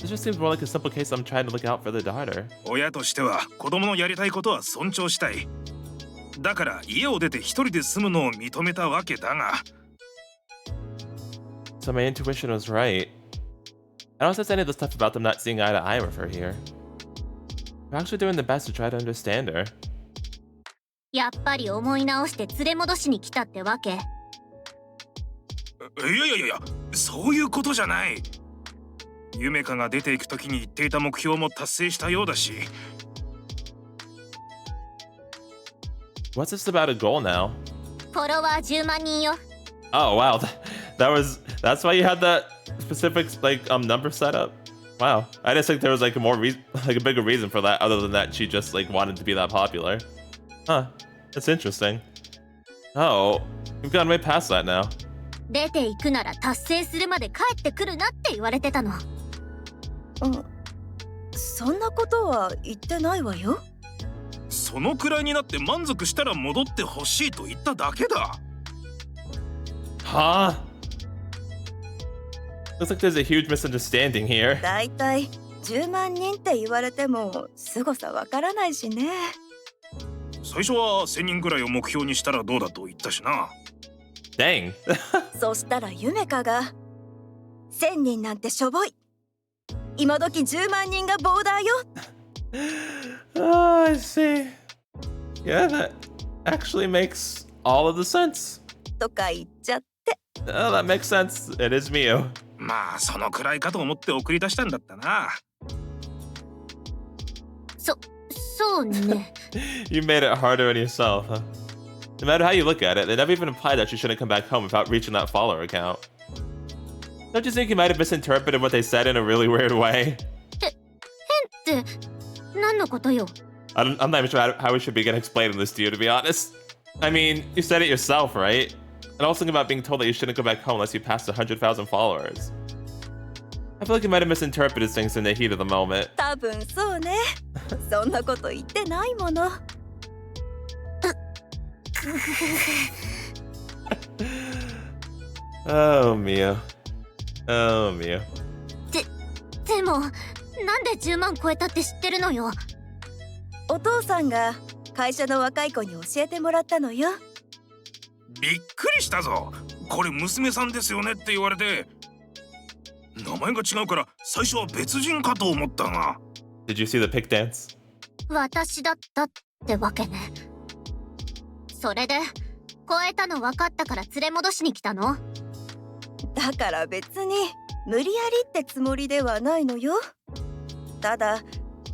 this just seems more like a simple case I'm trying to look out for the daughter. 親としては子供のやりたいことは尊重したい。だから家を出て一人で住むのを認めたわけだが。So my intuition was right. I don't sense any of the stuff about them not seeing eye to eye with her here. We're actually doing the best to try to understand her. やっぱり思い直して連れ戻しに来たってわけ？いや、そういうことじゃない。ゆめかが出ていくときに言っていた目標も達成したようだし。What's this about a goal now? フォロワー10万人よ。Oh wow, that's why you had that specific number set up. Wow, I just think there was like a bigger reason for that other than that she just wanted to be that popular. Huh, that's interesting. Oh, we've gone way past that now. 出ていくなら達成するまで帰ってくるなって言われてたの。そんなことは言ってないわよ。そのくらいになって満足したら戻ってほしいと言っただけだ。Huh? Looks like there's a huge misunderstanding here. だいたい10万人って言われても凄さわからないしね。最初は1000人ぐらいを目標にしたらどうだと言ったしな。Dang. そしたらゆめかが1000人なんてしょぼい。今時10万人がボーダーよ。Oh, I see. Yeah, that actually makes all of the sense. とか言っちゃって。Oh, that makes sense. It is Miu. まあそのくらいかと思って送り出したんだったな。そうね。You made it harder on yourself, huh? No matter how you look at it, they never even implied that you shouldn't come back home without reaching that follower account. Don't you think you might have misinterpreted what they said in a really weird way? 変って何のことよ？ I'm not even sure how we should begin explaining this to you, to be honest. I mean, you said it yourself, right? And also think about being told that you shouldn't go back home unless you passed 100,000 followers. I feel like you might have misinterpreted things in the heat of the moment. 多分そうね。そんなこと言ってないもの。Oh, Miu. Oh, Miu. でもなんで10万超えたって知ってるのよ？お父さんが会社の若い子に教えてもらったのよ。びっくりしたぞ。これ娘さんですよねって言われて、名前が違うから最初は別人かと思ったが。Did you see the pick dance? 私だったってわけね。それで超えたの分かったから連れ戻しに来たの？だから別に無理やりってつもりではないのよ。ただ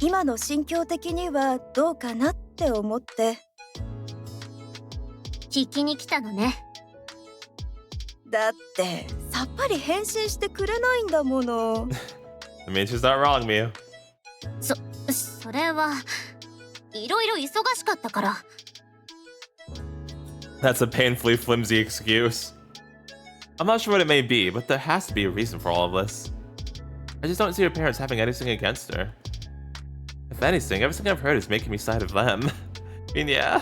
今の心境的にはどうかなって思って。聞きに来たのね。だってさっぱり返信してくれないんだもの。I mean, she's not wrong, Miu. それはいろいろ忙しかったから。That's a painfully flimsy excuse. I'm not sure what it may be, but there has to be a reason for all of this. I just don't see her parents having anything against her. If anything, everything I've heard is making me side of them. I mean, yeah.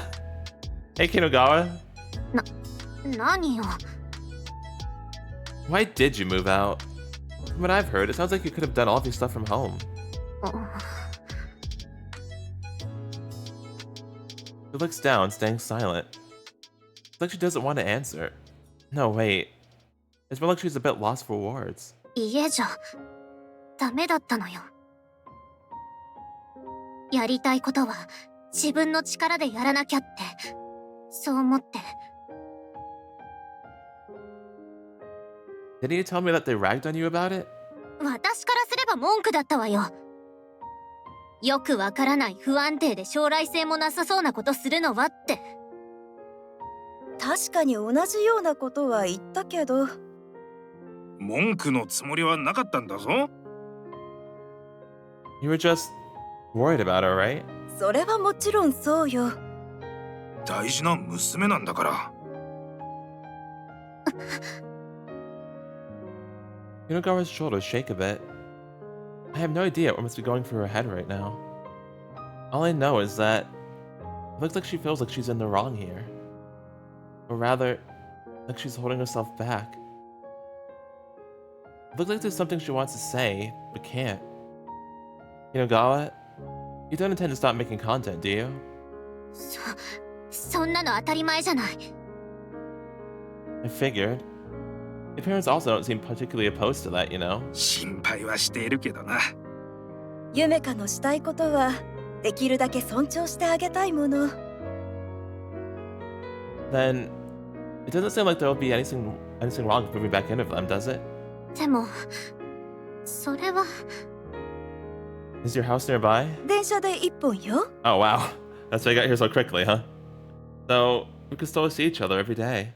Hey, Kinogawa. 何よ。 Why did you move out? From what I've heard, it sounds like you could have done all of your stuff from home. She looks down, staying silent. It's like she doesn't want to answer. No, wait. It's more like she's a bit lost for words. 家じゃダメだったのよ。やりたいことは自分の力でやらなきゃって、そう思って。Didn't you tell me that they ragged on you about it? 私からすれば文句だったわよ。よくわからない不安定で将来性もなさそうなことするのはって。確かに同じようなことは言ったけど。文句のつもりはなかったんだぞ。You were just worried about her, right? それはもちろんそうよ。大事な娘なんだから。Yunogawa's shoulders shake a bit. I have no idea what must be going through her head right now. All I know is that it looks like she feels like she's in the wrong here. Or rather, like she's holding herself back. It looks like there's something she wants to say, but can't. Yunogawa, you don't intend to stop making content, do you? そんなの当たり前じゃない。I figured. Your parents also don't seem particularly opposed to that, you know? 心配はしているけどな。ゆめかのしたいことはできるだけ尊重してあげたいもの。Then, it doesn't seem like there will be anything wrong with moving back in with them, does it? でも、それは。Is your house nearby? 電車で1本よ。Oh wow, that's why I got here so quickly, huh? So, we could still see each other every day.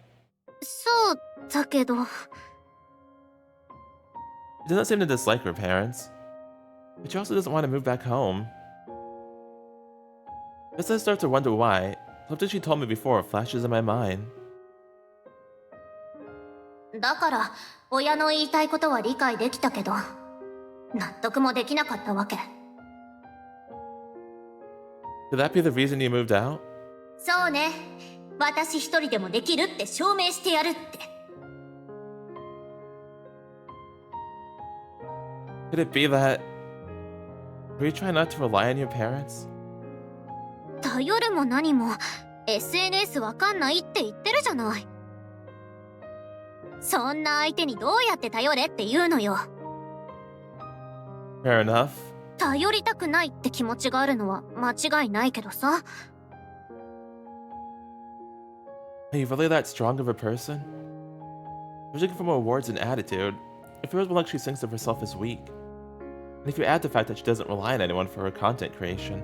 そうだけど。She doesn't seem to dislike her parents, but she also doesn't want to move back home. As I start to wonder why, something she told me before flashes in my mind. だから、親の言いたいことは理解できたけど、納得もできなかったわけ。Could that be the reason you moved out? そうね。私一人でもできるって証明してやるって。Could it be that... Were you trying not to rely on your parents? 頼るも何も SNS わかんないって言ってるじゃない。そんな相手にどうやって頼れって言うのよ。Fair enough. 頼りたくないって気持ちがあるのは間違いないけどさ。Are you really that strong of a person? Judging from her words and attitude, it feels more like she thinks of herself as weak. And if you add the fact that she doesn't rely on anyone for her content creation.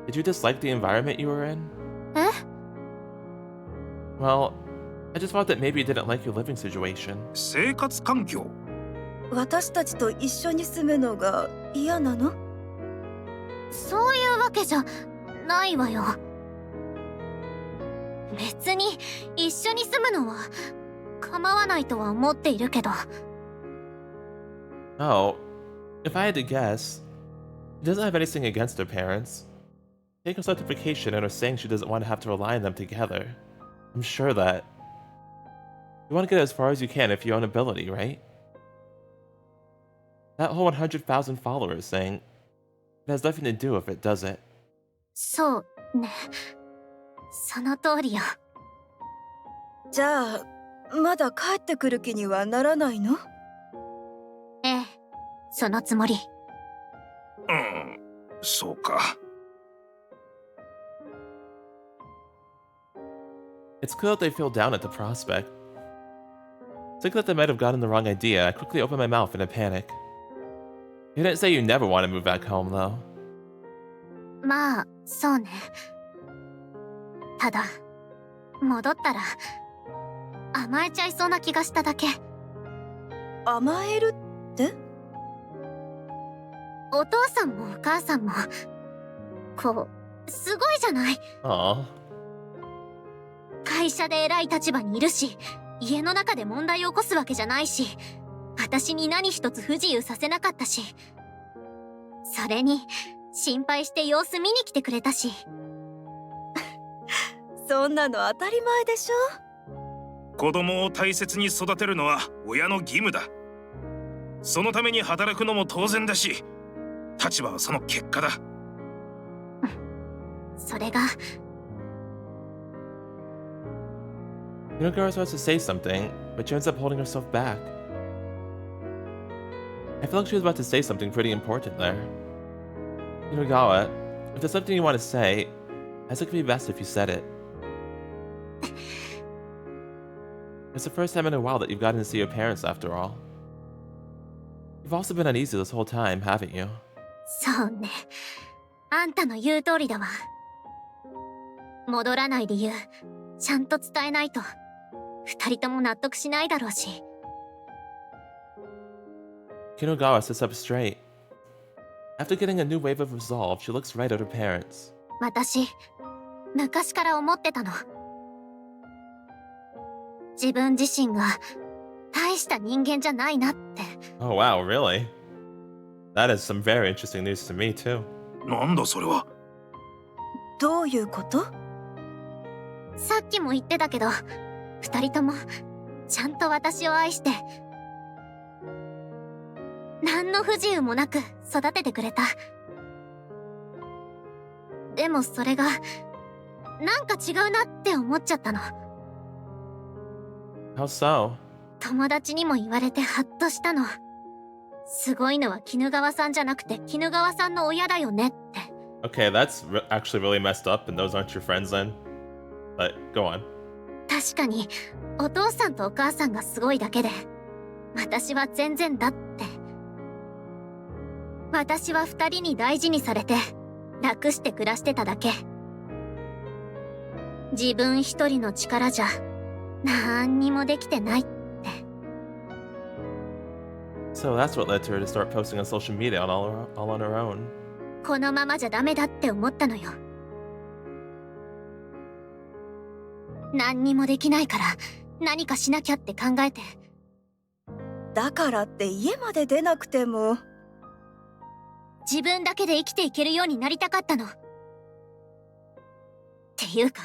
Did you dislike the environment you were in? Eh? Well, I just thought that maybe you didn't like your living situation. 生活環境。私たちと一緒に住むのが嫌なの？そういうわけじゃないわよ。別に一緒に住むのは構わないとは思っているけど。Oh, if I had to guess, she doesn't have anything against her parents. Take her certification and her saying she doesn't want to have to rely on them together. I'm sure that you want to get as far as you can if you own ability, right? That whole 100,000 followers thing, it has nothing to do with it, does it? そうね。その通りよ。じゃあまだ帰ってくる気にはならないの？ええ、そのつもり。そうか。It's clear that they feel down at the prospect. Thinking that they might have gotten the wrong idea, I quickly opened my mouth in a panic. You didn't say you never want to move back home, though. まあ、そうね。ただ、戻ったら甘えちゃいそうな気がしただけ。甘えるって？お父さんもお母さんもこうすごいじゃない。Aw. 会社で偉い立場にいるし、家の中で問題を起こすわけじゃないし、私に何一つ不自由させなかったし、そそれに心配して様子見に来てくれたし。そんなの当たり前でしょ。子供を大切に育てるのは親の義務だ。そのために働くのも当然だし、立場はその結果だ。それが Kinogara starts to say something, but she ends up holding herself back. I feel like she was about to say something pretty important there. Kinogara, if there's something you want to say, I think it would be best if you said it. It's the first time in a while that you've gotten to see your parents after all. You've also been uneasy this whole time, haven't you? そうね。あんたの言う通りだわ。戻らない理由、ちゃんと伝えないと、二人とも納得しないだろうし。Kinogara sits up straight. After getting a new wave of resolve, she looks right at her parents. 私、昔から思ってたの。自分自身が大した人間じゃないなって。Oh wow, really? That is some very interesting news to me too. なんだそれは。どういうこと？さっきも言ってたけど、二人ともちゃんと私を愛して、何の不自由もなく育ててくれた。でもそれがなんか違うなって思っちゃったの。How so? 友達にも言われてハッとしたの。すごいのは絹川さんじゃなくて絹川さんの親だよねって。Okay, that's actually really messed up, and those aren't your friends then. But go on. 確かにお父さんとお母さんがすごいだけで、私は全然だって。私は二人に大事にされて楽して暮らしてただけ。自分一人の力じゃなんにもできてないって。 So that's what led to her to start posting on social media all on her own. このままじゃダメだって思ったのよ。何にもできないから何かしなきゃって考えて。だからって家まで出なくても。自分だけで生きていけるようになりたかったの。っていうか、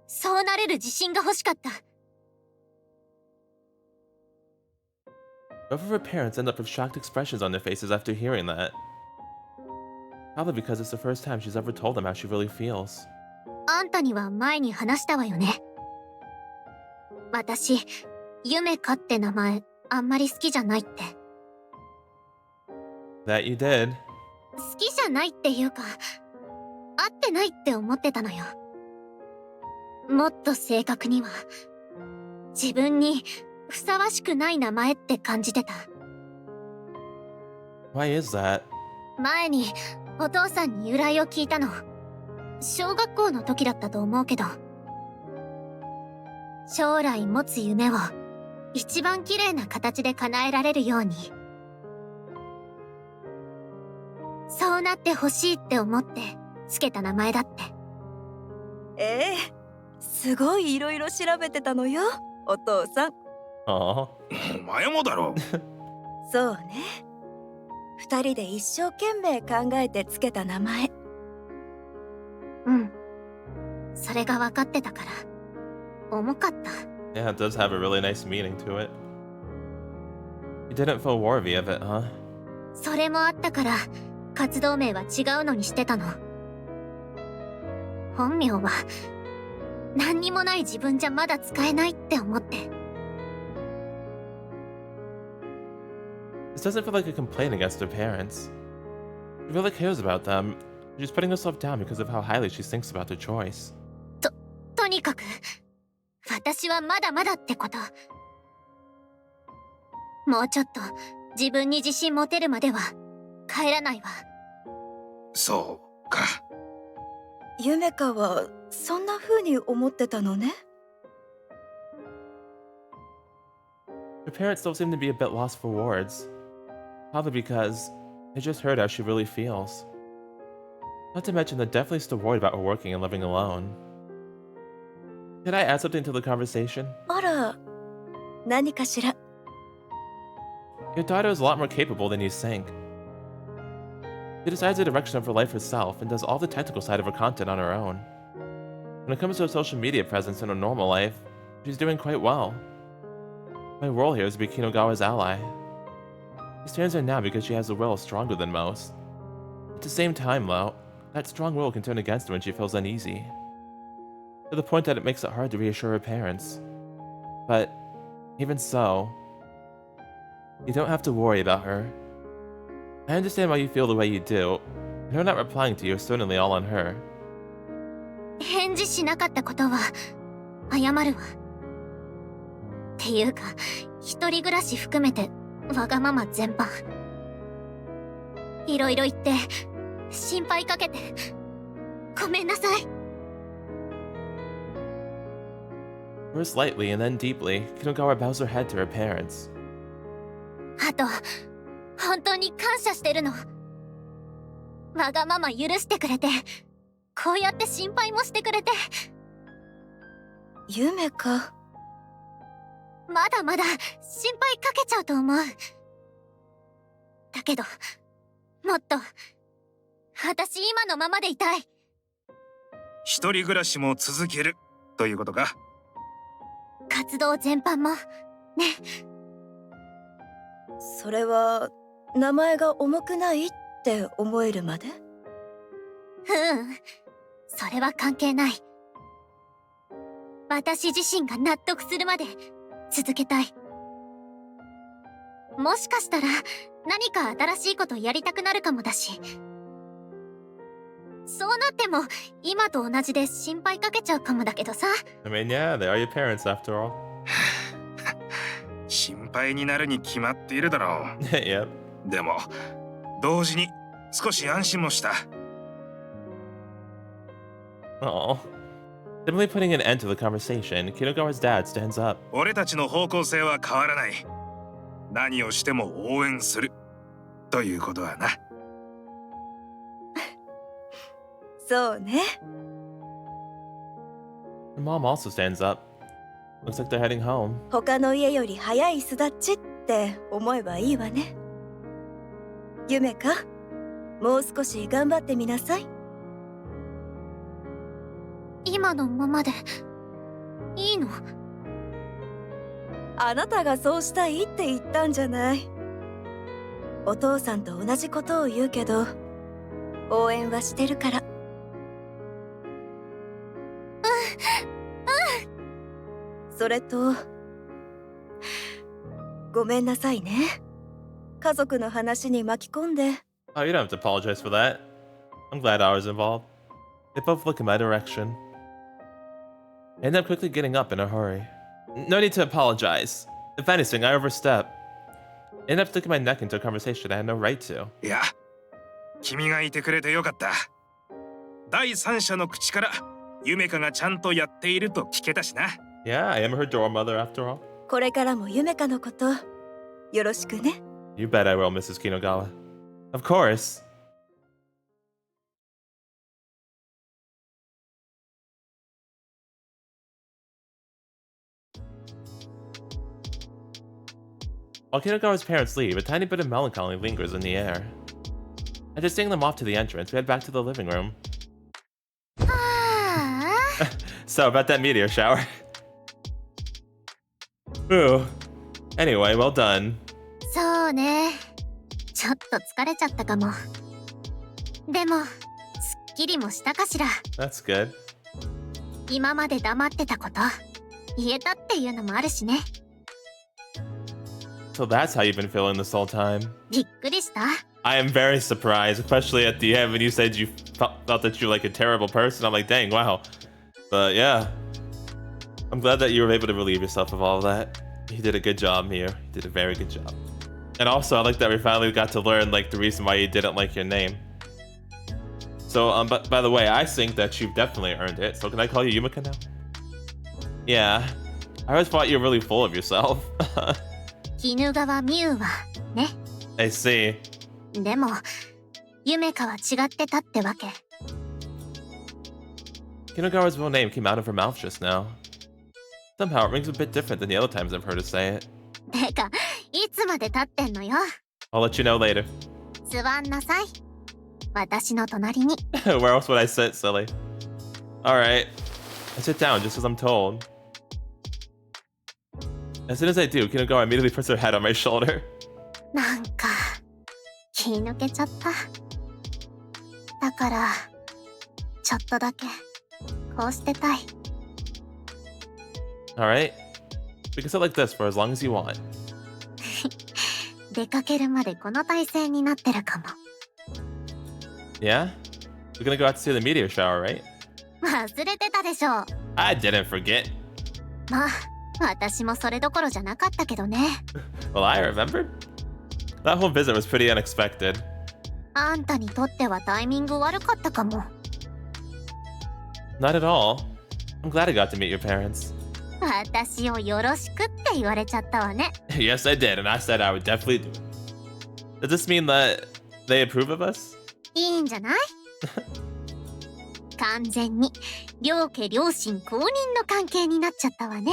そうなれる自信が欲しかった。Both of her parents end up with shocked expressions on their faces after hearing that. Probably because it's the first time she's ever told them how she really feels. あんたには前に話したわよね。私、ゆめかって名前あんまり好きじゃないって。That you did. 好きじゃないっていうか、合ってないって思ってたのよ。もっと正確には、自分にふさわしくない名前って感じてた。Why is that? 前にお父さんに由来を聞いたの。小学校の時だったと思うけど、将来持つ夢を一番綺麗な形で叶えられるように、そうなってほしいって思ってつけた名前だって。すごいいろいろ調べてたのよ、お父さん。Aww. お前もだろ。そうね。二人で一生懸命考えてつけた名前。うん。それが分かってたから、重かった。Yeah, it does have a really nice meaning to it. You didn't feel worthy of it, huh? それもあったから、活動名は違うのにしてたの。本名は、何にもない自分じゃまだ使えないって思って。This doesn't feel like a complaint against her parents. She really cares about them. She's putting herself down because of how highly she thinks about their choice. とにかく、私はまだまだってこと。もうちょっと自分に自信持てるまでは帰らないわ。そうか。ゆめかはそんな風に思ってたのね。Her parents still seem to be a bit lost for words. Probably because they just heard how she really feels. Not to mention they're definitely still worried about her working and living alone. Can I add something to the conversation? あら、何かしら。Your daughter is a lot more capable than you think. She decides the direction of her life herself and does all the technical side of her content on her own. When it comes to her social media presence in her normal life, she's doing quite well. My role here is to be Kinogawa's ally. He stands there now because she has a will stronger than most. At the same time, though, that strong will can turn against her when she feels uneasy. To the point that it makes it hard to reassure her parents. But, even so, you don't have to worry about her. I understand why you feel the way you do, and her not replying to you is certainly all on her. 返事しなかったことは謝るわ。っていうか、一人暮らし含めてわがまま全般。いろいろ言って心配かけてごめんなさい。First lightly and then deeply, Kinogawa bows her head to her parents. あと、本当に感謝してるの。わがまま許してくれて、こうやって心配もしてくれて。夢か。まだまだ心配かけちゃうと思う。だけど、もっと、私今のままでいたい。一人暮らしも続けるということか。活動全般も、ね。それは名前が重くないって思えるまで？それは関係ない。私自身が納得するまで続けたい。もしかしたら何か新しいことやりたくなるかもだし。そうなっても今と同じで心配かけちゃうかもだけどさ。I mean, yeah, they are your parents after all. 心配になるに決まっているだろう。Yep. でも同時に少し安心もした。Oh. Simply putting an end to the conversation, Kinogawa's dad stands up. 俺たちの方向性は変わらない。何をしても応援するということはな。そうね。Her mom also stands up. Looks like they're heading home. 他の家より早い巣立ちって思えばいいわね。夢か、もう少し頑張ってみなさい。今のままでいいの？あなたがそうしたいって言ったんじゃない。お父さんと同じことを言うけど、応援はしてるから。それと、ごめんなさいね。家族の話に巻き込んで。Oh, you don't have to apologize for that. I'm glad I was involved. They both look in my direction. I end up quickly getting up in a hurry. No need to apologize. If anything, I overstep. I end up sticking my neck into a conversation I had no right to. いや、君がいてくれてよかった。第三者の口から夢かがちゃんとやっていると聞けたしな。Yeah, I am her door mother after all. これからも夢かのことよろしくね。You bet I will, Mrs. Kinogawa. Of course. While Kinogawa's parents leave, a tiny bit of melancholy lingers in the air. After seeing them off to the entrance, we head back to the living room. So, about that meteor shower. Ooh. Anyway, well done. そうね。ちょっと疲れちゃったかも。でも、すっきりもしたかしら。That's good. 今まで黙ってたこと、言えたっていうのもあるしね。So that's how you've been feeling this whole time. びっくりした？ I am very surprised, especially at the end when you said you thought that you're like a terrible person. I'm like, dang, wow. But yeah. I'm glad that you were able to relieve yourself of all of that. You did a good job here. You did a very good job. And also, I like that we finally got to learn like the reason why you didn't like your name. So, but by the way, I think that you've definitely earned it. So can I call you Yumika now? Yeah. I always thought you were really full of yourself. 絹川美優はね。 I see. でも、夢かは違ってたってわけ。Kinogawa's real name came out of her mouth just now. Somehow it rings a bit different than the other times I've heard her say it. てか、いつまで経ってんのよ。I'll let you know later. 座んなさい。私の隣に。 Where else would I sit, silly? Alright. I sit down just as I'm told. As soon as I do, Kinagawa immediately puts her head on my shoulder. なんか気抜けちゃった。だからちょっとだけこうしてたい。 Alright. We can sit like this for as long as you want. 出かけるまでこの体勢になってるかも。 Yeah? We're gonna go out to see the meteor shower, right? 忘れてたでしょ。 I didn't forget. まあ私もそれどころじゃなかったけどね。 Well, I remembered. That whole visit was pretty unexpected. あんたにとってはタイミング悪かったかも。 Not at all. I'm glad I got to meet your parents. 私をよろしくって言われちゃったわね。 Yes, I did, and I said I would definitely do it. Does this mean that they approve of us? いいんじゃない？完全に両家両親公認の関係になっちゃったわね。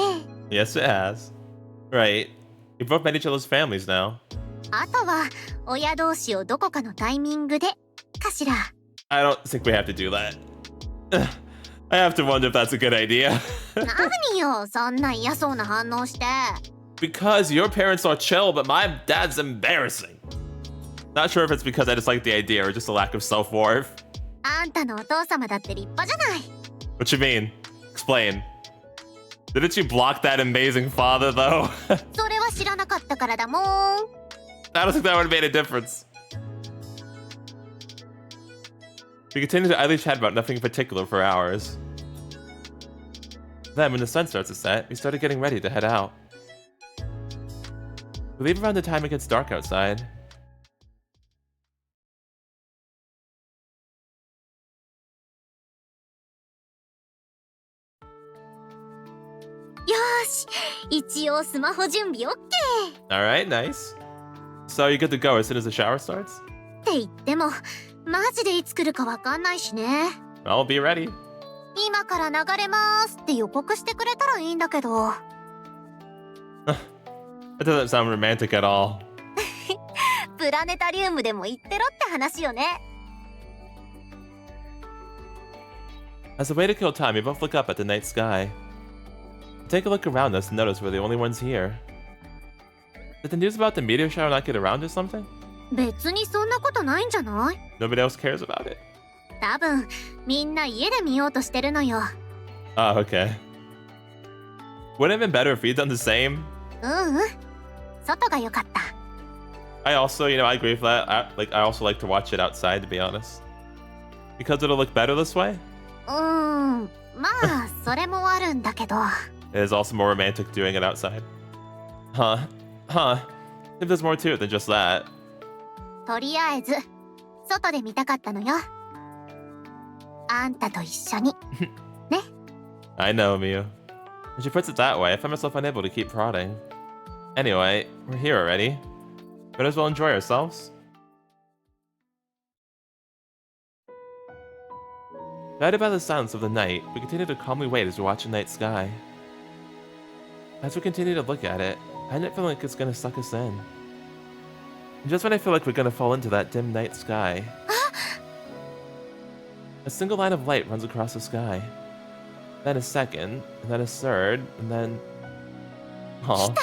Yes, it has. Right. We both met each other's families now. あとは親同士をどこかのタイミングでかしら。 I don't think we have to do that. I have to wonder if that's a good idea. 何よ、そんな嫌そうな反応して。 Because your parents are chill, but my dad's embarrassing. Not sure if it's because I just like the idea or just a lack of self-worth. あんたのお父様だって立派じゃない。 What you mean? Explain. Didn't you block that amazing father, though? それは知らなかったからだもん。 I don't think that would have made a difference. We continued to idly chat about nothing in particular for hours. Then, when the sun starts to set, we started getting ready to head out. We leave around the time it gets dark outside. Yosh! 一応スマホ準備 OK! Alright, nice. So you're good to go as soon as the shower starts? って言っても、マジでいつ来るかわかんないしね。 I'll be ready. 今から流れますって予告してくれたらいいんだけど。That doesn't sound romantic at all. プラネタリウムでも行ってろって話よね。 As a way to kill time, we both look up at the night sky. We take a look around us and notice we're the only ones here. Did the news about the meteor shower not get around or something? 別にそんなことないんじゃない？ Nobody else cares about it. 多分みんな家で見ようとしてるのよ。 Oh, okay. Wouldn't it have been better if we'd done the same? うんうん。外が良かった。 I also, I agree with that. I also like to watch it outside, to be honest. Because it'll look better this way? まあそれもあるんだけど。 It is also more romantic doing it outside. Huh. If there's more to it than just that. とりあえず外で見たかったのよ。あんたと一緒に。ね。 I know, Miu. When she puts it that way, I find myself unable to keep prodding. Anyway, we're here already. Might as well enjoy ourselves. Guided by the silence of the night, we continue to calmly wait as we watch the night sky. As we continue to look at it, I end up feeling like it's gonna suck us in. And just when I feel like we're gonna fall into that dim night sky, a single line of light runs across the sky. Then a second, and then a third, and then... Aww.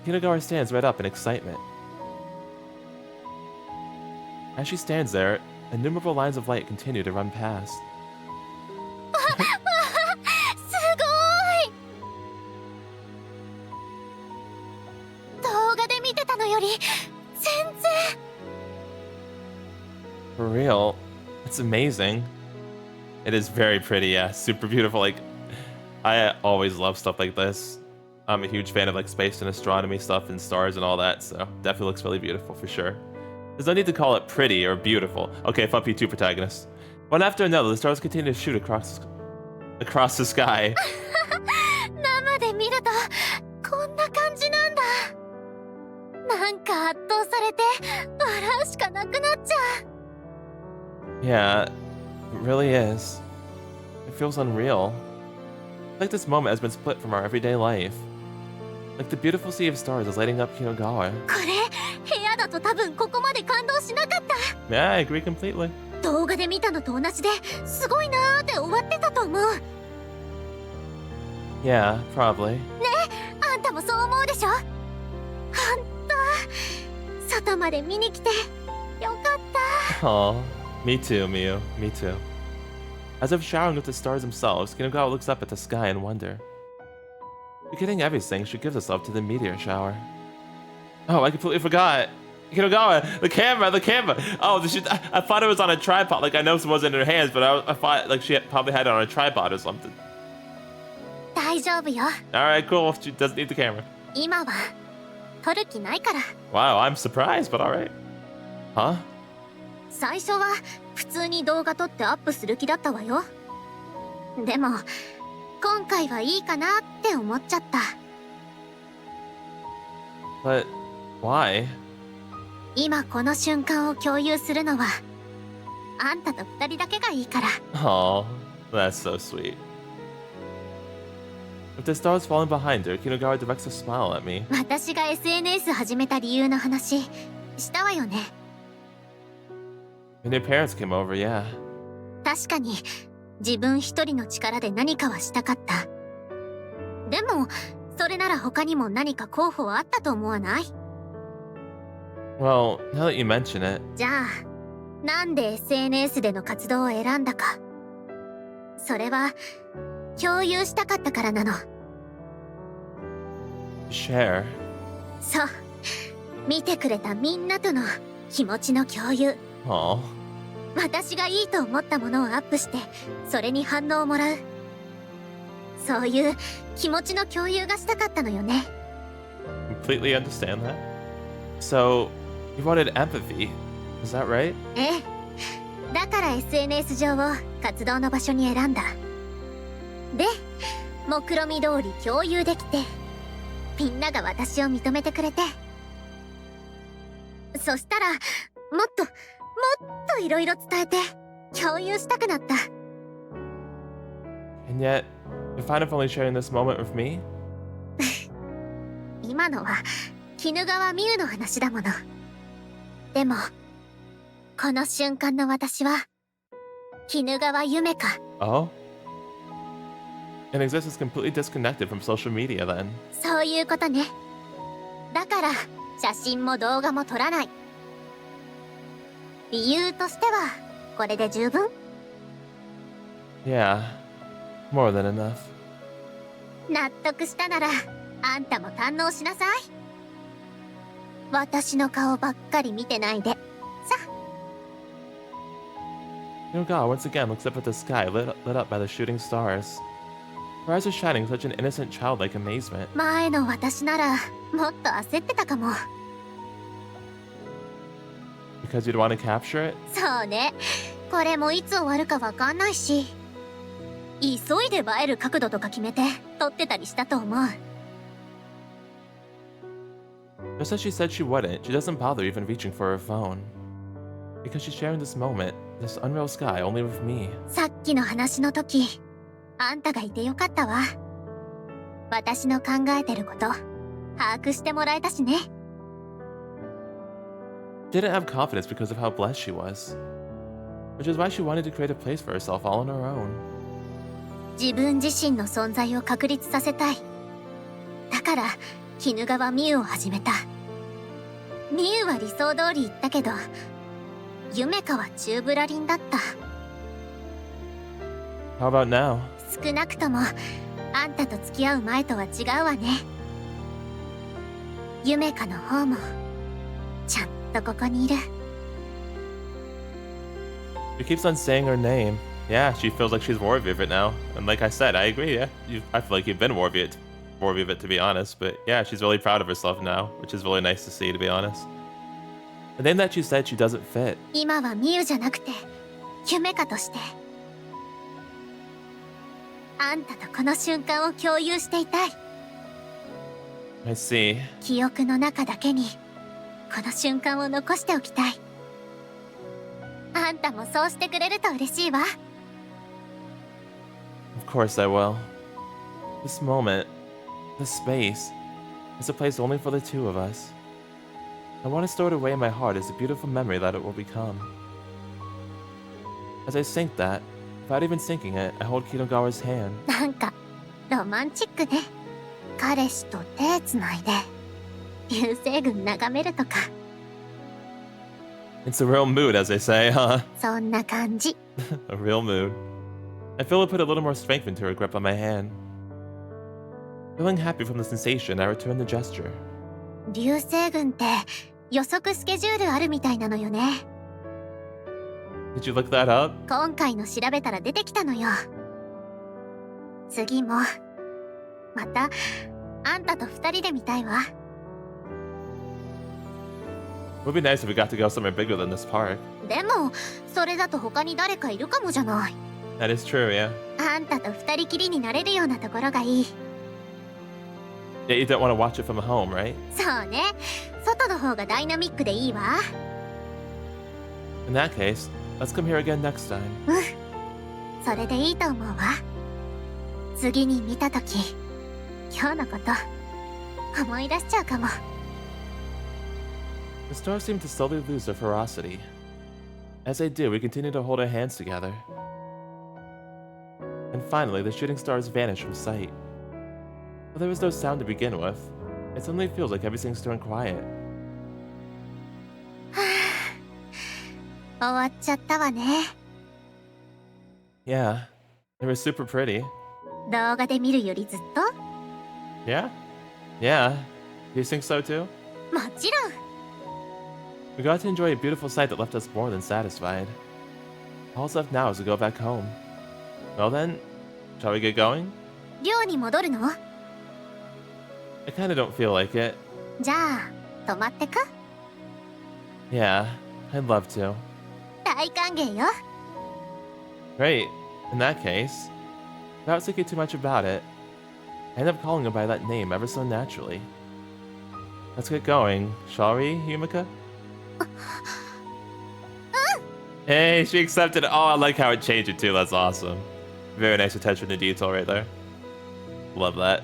Kinagawa stands right up in excitement. As she stands there, innumerable lines of light continue to run past. すごい。動画で見てたのより全然。 For real, it's amazing. It is very pretty, yeah, super beautiful. Like, I always love stuff like this. I'm a huge fan of like space and astronomy stuff and stars and all that, so definitely looks really beautiful for sure. There's no need to call it pretty or beautiful. Okay, fuck you two protagonists. One after another, the stars continue to shoot across the sky. 生で見るとこんな感じなんだ。なんか圧倒されて笑うしかなくなっちゃう。 Yeah, it really is. It feels unreal. Like this moment has been split from our everyday life. Like the beautiful sea of stars is lighting up Kinagawa. これ部屋だだと多分ここまで感動しなかった。 Yeah, I agree completely. 動画で見たのと同じですごいなーって終わってたと思う。 Yeah, probably. あんたもそう思うでしょ。ほんと外まで見に来てよかった。 Aw, me too, Miu. Me too. As if showering with the stars themselves, Kinugawa looks up at the sky in wonder. Forgetting everything, she gives herself to the meteor shower. Oh, I completely forgot. Kinugawa, the camera. Oh, I thought it was on a tripod. Like, I know it wasn't in her hands, but I thought like she probably had it on a tripod or something. 大丈夫よ。 Alright, cool. She doesn't need the camera. 今は撮る気ないから。 Wow, I'm surprised, but alright. Huh? 最初は普通に動画撮ってアップする気だったわよ。でも今回はいいかなって思っちゃった。 But why? 今この瞬間を共有するのはあんたと二人だけがいいから。 Aw, that's so sweet. With the stars falling behind her, Kinugawa directs a smile at me. 私が SNS 始めた理由の話したわよね。 When your parents came over, yeah. 確かに自分一人の力で何かはしたかった。でもそれなら他にも何か候補はあったと思わない？ Well, now that you mention it, じゃあなんで SNS での活動を選んだか。それは共有したかったからなの。 share. そう、見てくれたみんなとの気持ちの共有。 Aw, 私がいいと思ったものをアップしてそれに反応をもらう。そういう気持ちの共有がしたかったのよね。 completely understand that. So, you wanted empathy, is that right? ええ、だから SNS 上を活動の場所に選んだ。で、目論見通り共有できてみんなが私を認めてくれて、そしたらもっといろいろ伝えて共有したくなった。 And yet, you're fine with only sharing this moment with me? 今のは鬼怒川美羽の話だもの。でもこの瞬間の私は鬼怒川夢か。 Oh? An existence completely disconnected from social media then. そういうことね。だから写真も動画も撮らない。理由としてはこれで十分。 Yeah, more than enough. 納得したならあんたも堪能しなさい。私の顔ばっかり見てないでさ。 Kinugawa once again looks up at the sky lit up by the shooting stars. Her eyes are shining with such an innocent childlike amazement. 前の私ならもっと焦ってたかも。 Because you'd want to capture it? そうね、これもいつ終わるかわかんないし、急いで映える角度とか決めて撮ってたりしたと思う。 Just as she said she wouldn't, she doesn't bother even reaching for her phone. Because she's sharing this moment, this unreal sky, only with me. さっきの話の時、あんたがいてよかったわ。私の考えてること把握してもらえたしね。 She didn't have confidence because of how blessed she was. Which is why she wanted to create a place for herself all on her own. 自分自身の存在を確立させたい。だから鬼怒川美羽を始めた。美羽は理想通り言ったけど、夢かは宙ぶらりんだった。 How about now? 少なくともあんたと付き合う前とは違うわね。夢かの方もちゃんとここにいる。 She keeps on saying her name. Yeah, she feels like she's worthy of it now. And like I said, I agree, yeah. I feel like you've been worthy of it, to be honest. But yeah, she's really proud of herself now, which is really nice to see, to be honest. The name that she said she doesn't fit. 今は美羽じゃなくて夢かとして、あんたとこの瞬間を共有していたい。 I see. 記憶の中だけにこの瞬間を残しておきたい。あんたもそうしてくれると嬉しいわ。 Of course I will. This moment, this space, is a place only for the two of us. I want to store it away in my heart as a beautiful memory that it will become. As I sink that, without even sinking it, I hold Kinogawa's hand. なんかロマンチックね。彼氏と手つないで流星群眺めるとか。 It's a real mood, as they say, huh? そんな感じ。 A real mood. I feel it put a little more strength into her grip on my hand. Feeling happy from the sensation, I return the gesture. 流星群って予測スケジュールあるみたいなのよね。 Did you look that up? 今回の調べたら出てきたのよ。次もまたあんたと二人で見たいわ。 It would be nice if we got to go somewhere bigger than this park. でもそれだと他に誰かいるかもじゃない。 That is true, yeah. あんたと二人きりになれるようなところがいい。 Yet you don't want to watch it from home, right? そうね。外の方がダイナミックでいいわ。 In that case, let's come here again next time. それでいいと思うわ。次に見たとき、今日のこと思い出しちゃうかも。 The stars seem to slowly lose their ferocity. As they do, we continue to hold our hands together. And finally, the shooting stars vanish from sight. Though there was no sound to begin with, it suddenly feels like everything's turned quiet. 終わっちゃったわね。 Yeah, they were super pretty. 動画で見るよりずっと Yeah? Yeah. Do you think so too? もちろん。 We got to enjoy a beautiful sight that left us more than satisfied. All that's left now is to go back home. Well then, shall we get going? 寮に戻るの？ I kinda don't feel like it. じゃあ泊まってく？ Yeah, I'd love to. 大歓迎よ。 Great. In that case, without thinking too much about it, I end up calling him by that name ever so naturally. Let's get going, shall we, Yumika? Hey, she accepted it. Oh, I like how it changed it too. That's awesome. Very nice attention to detail right there. Love that.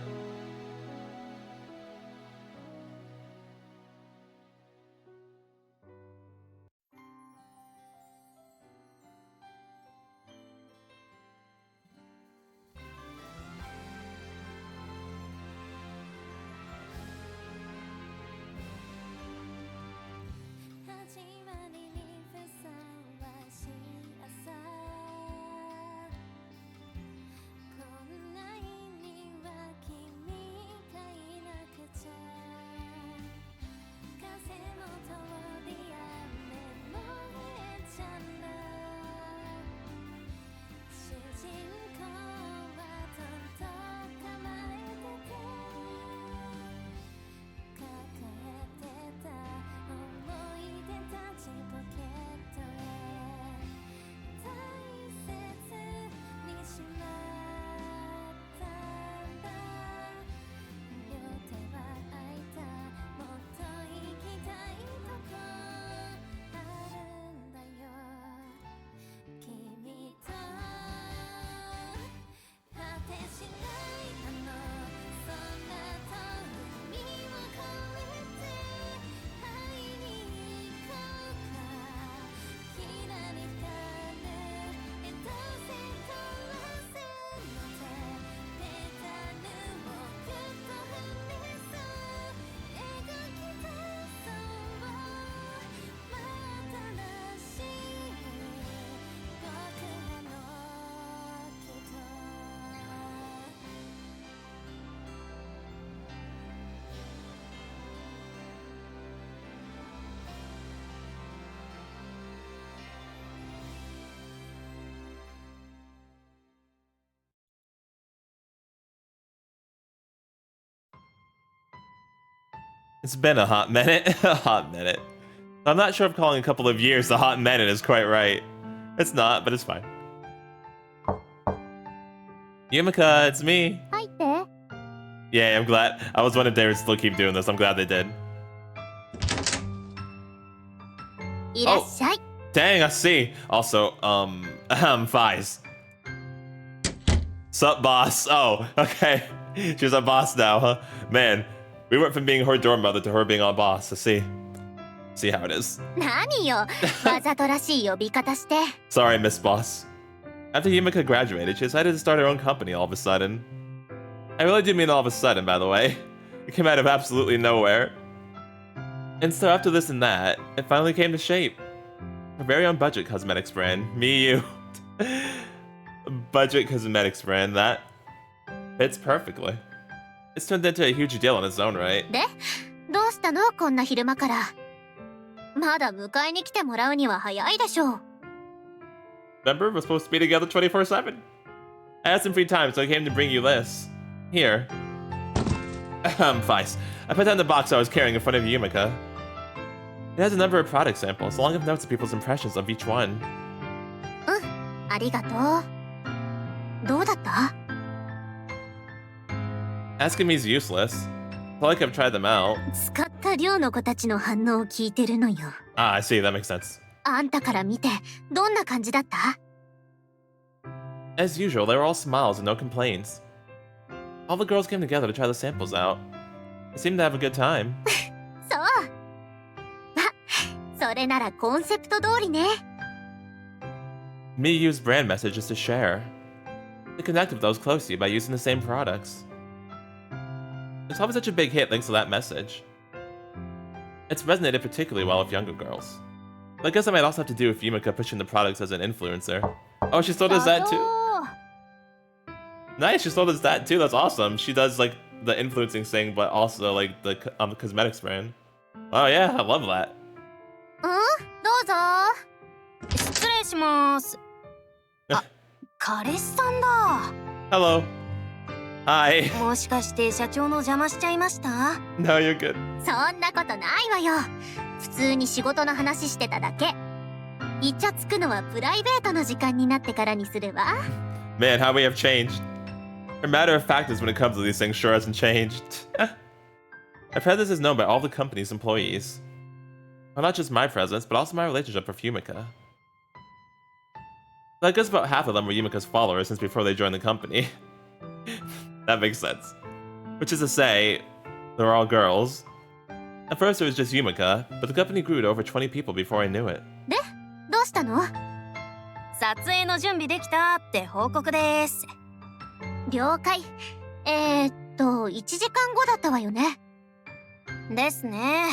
It's been a hot minute. A hot minute. I'm not sure if calling a couple of years a hot minute is quite right. It's not, but it's fine. Yumika, it's me. 入って。 Yeah, I'm glad. I was wondering if they would still keep doing this. I'm glad they did. いらっしゃい。 Dang, I see. Also, Fies. Sup, boss? Oh, okay. She's our boss now, huh? Man, we went from being her dorm mother to her being our boss. I see. See how it is. 何よ、わざとらしい呼び方して。 Sorry, Miss Boss. After Yumika graduated, she decided to start her own company all of a sudden. I really do mean all of a sudden, by the way. It came out of absolutely nowhere. And so after this and that, it finally came to shape. Her very own budget cosmetics brand, Miyu. Budget cosmetics brand, that fits perfectly. It's turned into a huge deal in its own right. で、どうしたのこんな昼間から。まだ迎えに来てもらうには早いでしょう。 Remember, we're supposed to be together 24/7. I had some free time, so I came to bring you this. Here. Vice. I put down the box I was carrying in front of Yumika. It has a number of product samples, along with notes of people's impressions of each one. ありがとう。どうだった？ Asking me is useless. It's not like I've tried them out. 使った寮の子たちの反応を聞いてるのよ。 Ah, I see, that makes sense. あんたから見てどんな感じだった？ As usual, they were all smiles and no complaints. All the girls came together to try the samples out. They seemed to have a good time. そう。それならコンセプト通りね。 Me used brand messages to share. They connected with those close to you by using the same products. It's probably such a big hit thanks to that message. It's resonated particularly well with younger girls. But I guess I might also have to do with Yumika pushing the products as an influencer. Oh, she still does that too? Nice, she still does that too. That's awesome. She does like the influencing thing, but also like the cosmetics brand. Oh yeah, I love that. どうぞ。失礼します。あ、彼氏さんだ。 Hello. Hi. もしかして社長の邪魔しちゃいました？ No, you're good. そんなことないわよ。普通に仕事の話してただけ。イチャつくのはプライベートの時間になってからにするわ。 Man, how we have changed. Her matter of fact is when it comes to these things sure hasn't changed. I've heard this is known by all the company's employees. Well, not just my presence, but also my relationship with Yumika. I guess about half of them were Yumika's followers since before they joined the company. That makes sense. Which is to say, they were all girls. At first it was just Yumika, but the company grew to over 20 people before I knew it. で、どうしたの？撮影の準備できたって報告です。了解。1時間後だったわよね。ですね。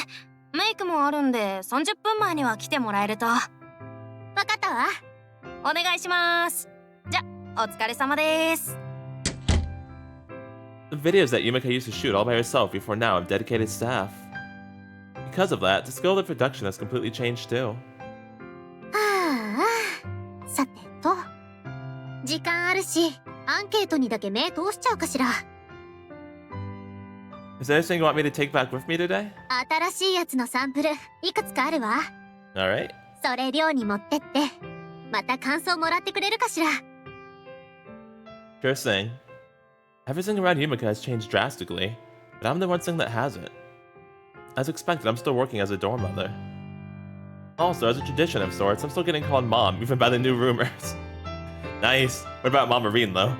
メイクもあるんで30分前には来てもらえると。わかったわ。お願いします。じゃ、お疲れ様です。 The videos that Yumika used to shoot all by herself before now have dedicated staff. Because of that, the skill of the production has completely changed too. はあ、さてと。時間あるし、アンケートにだけ目通しちゃうかしら。 Is there anything you want me to take back with me today? 新しいやつのサンプル、いくつかあるわ。 Alright. それ寮に持ってって、また感想もらってくれるかしら。 Sure thing. Everything around Yumika has changed drastically, but I'm the one thing that hasn't. As expected, I'm still working as a dorm mother. Also, as a tradition of sorts, I'm still getting called Mom, even by the new rumors. Nice. What about Mama Reen, though?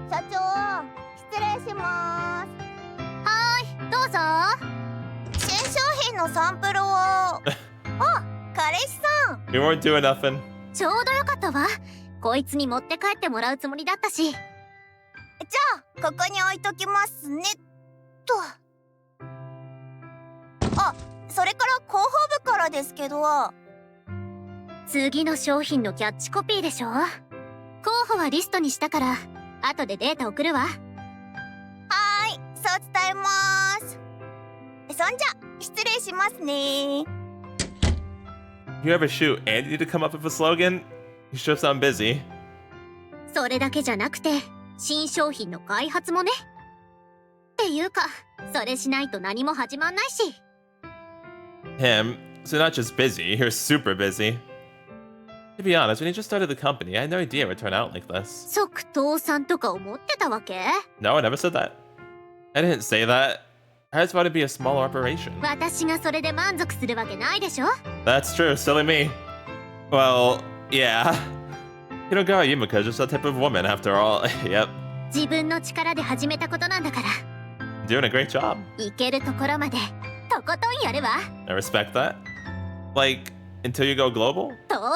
社長、失礼します。はーい、どうぞ。新商品のサンプルを。あ、彼氏さん。We weren't doing nothing. ちょうどよかったわ。こいつに持って帰ってもらうつもりだったし。じゃあ、ここに置いときますね。と。あ、それから広報部からですけど。次の商品のキャッチコピーでしょ。候補はリストにしたから、後でデータ送るわ。はーい、そう伝えます。そんじゃ、失礼しますね。You ever shoot Andy to come up with a slogan? You sure sound busy. それだけじゃなくて、新商品の開発もね。っていうか、それしないと何も始まんないし。Him? So not just busy, you're super busy. To be honest, when you just started the company, I had no idea it would turn out like this. 即倒産とか思ってたわけ？ No, I never said that. I didn't say that. I just wanted to be a small operation. 私がそれで満足するわけないでしょ？ That's true, silly me. Well, yeah. Hirogawa Yumika is just that type of woman after all. Yep. 自分の力で始めたことなんだから。Doing a great job. 行けるところまでととことんやるわ。 I respect that. Like, until you go global? 当然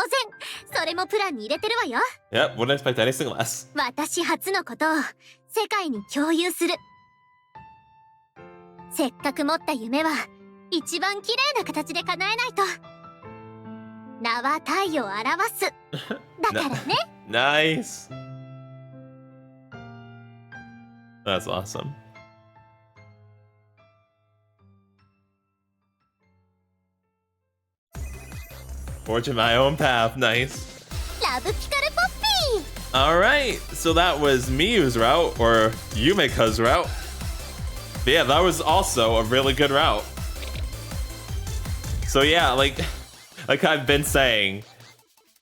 それもプランに入れてるわよ。 Yep, wouldn't expect anything less. 私初のことを世界に共有する。せっかく持った夢は一番綺麗な形で叶えないと。名は太陽を表す。だからね。Nice. That's awesome. Forging my own path, nice. ラブピカルポッピー。 Alright, so that was Miyu's route, or Yumeka's route. But yeah, that was also a really good route. So yeah, like I've been saying,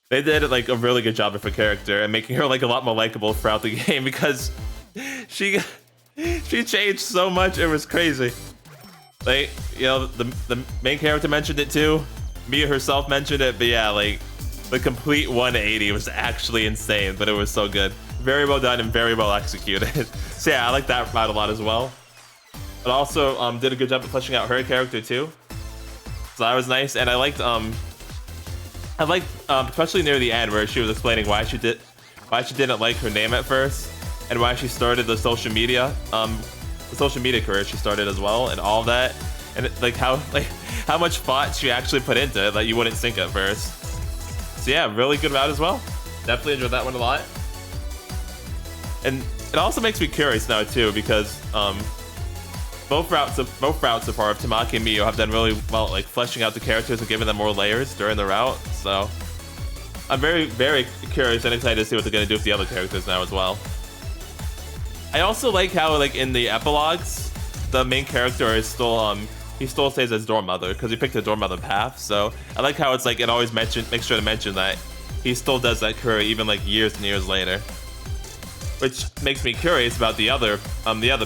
they did like a really good job of her character and making her like a lot more likable throughout the game because she changed so much, it was crazy. Like, you know, the main character mentioned it too. Miyu herself mentioned it, but yeah, like the complete 180 was actually insane, but it was so good. Very well done and very well executed. So yeah, I like that route a lot as well. But also did a good job of fleshing out her character too. So that was nice, and I liked especially near the end where she was explaining why she didn't like her name at first and why she started the social media career she started as well, and all of that, and like how much thought she actually put into it that you wouldn't think at first. So yeah, really good route as well. Definitely enjoyed that one a lot. And it also makes me curious now too, because both routes so far of Tamaki and Miyu have done really well, like fleshing out the characters and giving them more layers during the route. So I'm very, very curious and excited to see what they're gonna do with the other characters now as well. I also like how, like, in the epilogues, the main character is still he still stays as dorm mother because he picked a dorm mother path. So I like how it's like it always makes sure to mention that he still does that career even like years and years later, which makes me curious about the other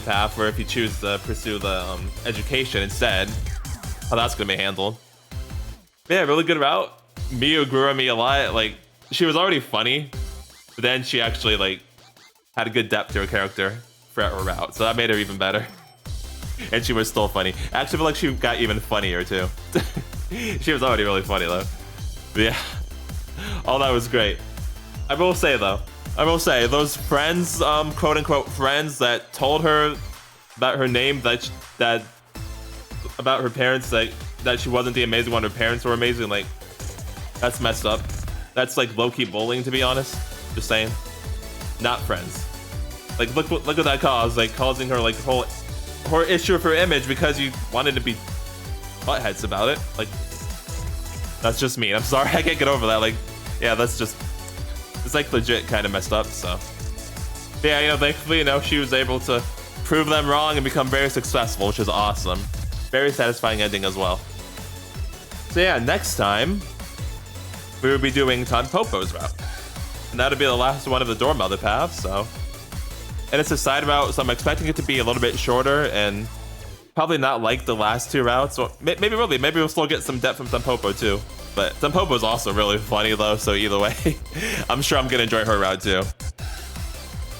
path, where if you choose to pursue the education instead, how that's gonna be handled. But yeah, really good route. Miyu grew on me a lot. Like, she was already funny, but then she actually like had a good depth to her character throughout her route, so that made her even better. And she was still funny. I actually feel like she got even funnier too. She was already really funny though. But yeah, all that was great. I will say those friends, quote unquote friends, that told her about her name, that about her parents, that she wasn't the amazing one, her parents were amazing, like, that's messed up. That's like low-key bullying, to be honest. Just saying. Not friends. Like, look what that caused, like causing her like whole issue of her image because you wanted to be buttheads about it. Like, that's just mean. I'm sorry, I can't get over that. Like, yeah, that's just, it's like legit kind of messed up. So but yeah, you know, thankfully, you know, she was able to prove them wrong and become very successful, which is awesome. Very satisfying ending as well. So yeah, next time we will be doing Tanpopo's route, and that'll be the last one of the dorm mother paths. So, and it's a side route, so I'm expecting it to be a little bit shorter and probably not like the last two routes. So maybe we'll still get some depth from Tanpopo too. But Tanpopo is also really funny though, so either way, I'm sure I'm gonna enjoy her route too.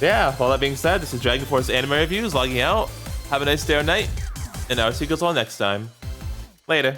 Yeah, with all that being said, this is DragonForce Anime Reviews logging out. Have a nice day or night, and I'll see you guys all next time. Later.